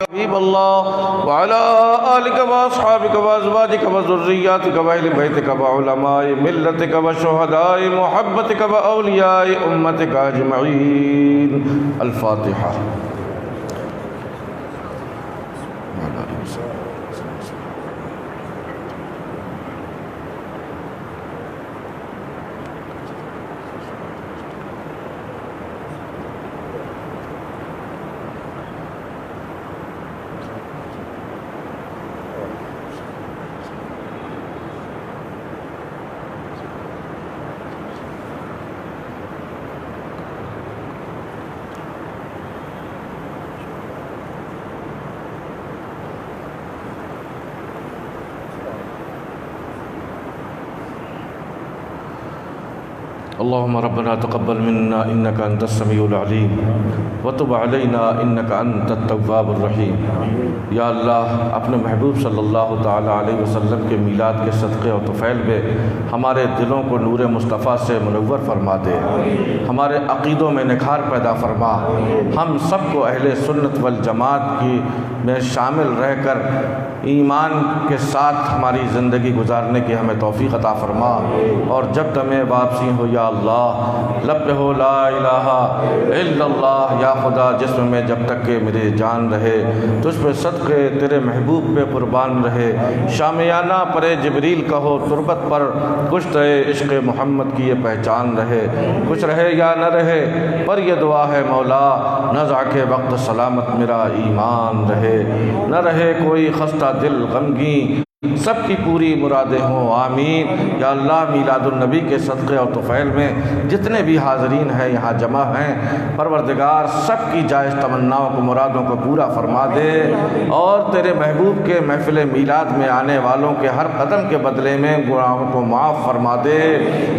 حبیب سلام وعلى آلك وأصحابك وأزواجك وذرياتك وأهل بيتك وعلماء ملتك وشهداء محبتك وأولياء أمتك أجمعين۔ الفاتحة۔ اللهم ربنا تقبل منا إنك أنت السميع العليم وتب علينا إنك أنت التواب الرحيم. یا اللہ اپنے محبوب صلی اللہ تعالیٰ علیہ وسلم کے میلاد کے صدقے اور طفیل میں ہمارے دلوں کو نور مصطفیٰ سے منور فرما دے، ہمارے عقیدوں میں نکھار پیدا فرما، ہم سب کو اہل سنت والجماعت کی میں شامل رہ کر ایمان کے ساتھ ہماری زندگی گزارنے کی ہمیں توفیق عطا فرما. اور جب تمہیں واپسی ہو یا اللہ لب پہ ہو لا الہ الا اللہ، یا خدا جسم میں جب تک کہ میرے جان رہے تجھ پہ صدقے تیرے محبوب پہ قربان رہے. شامیانہ پرے جبریل کہو تربت پر کشت عشق محمد کی یہ پہچان رہے، کچھ رہے یا نہ رہے پر یہ دعا ہے مولا نزع کے وقت سلامت میرا ایمان رہے، نہ رہے کوئی خستہ دل غمگین، سب کی پوری مرادیں ہوں آمین. یا اللہ میلاد النبی کے صدقے اور طفیل میں جتنے بھی حاضرین ہیں یہاں جمع ہیں، پروردگار سب کی جائز تمناؤں کو مرادوں کو پورا فرما دے، اور تیرے محبوب کے محفل میلاد میں آنے والوں کے ہر قدم کے بدلے میں گناہوں کو معاف فرما دے،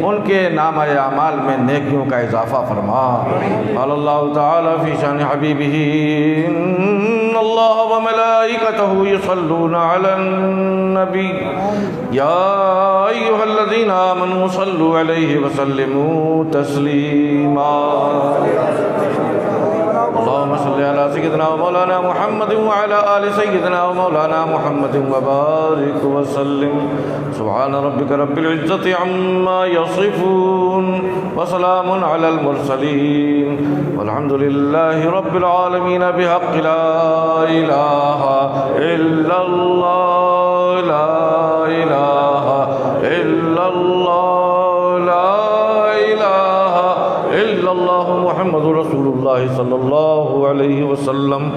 ان کے نامہ اعمال میں نیکیوں کا اضافہ فرما. قال اللہ تعالی فی شان حبیبہ ان اللہ وملائکتہ یصلون علی النبی یا ایہا الذین آمنوا صلوا علیہ وسلموا تسلیما. اللهم صل على سيدنا ومولانا محمد وعلى آل سيدنا ومولانا محمد وبارك وسلم. سبحان ربك رب العزة عما يصفون وسلام على المرسلين والحمد لله رب العالمين بحق لا إله إلا الله لا إله إلا الله لا إله إلا الله محمد رسول الله صلى الله عليه وسلم.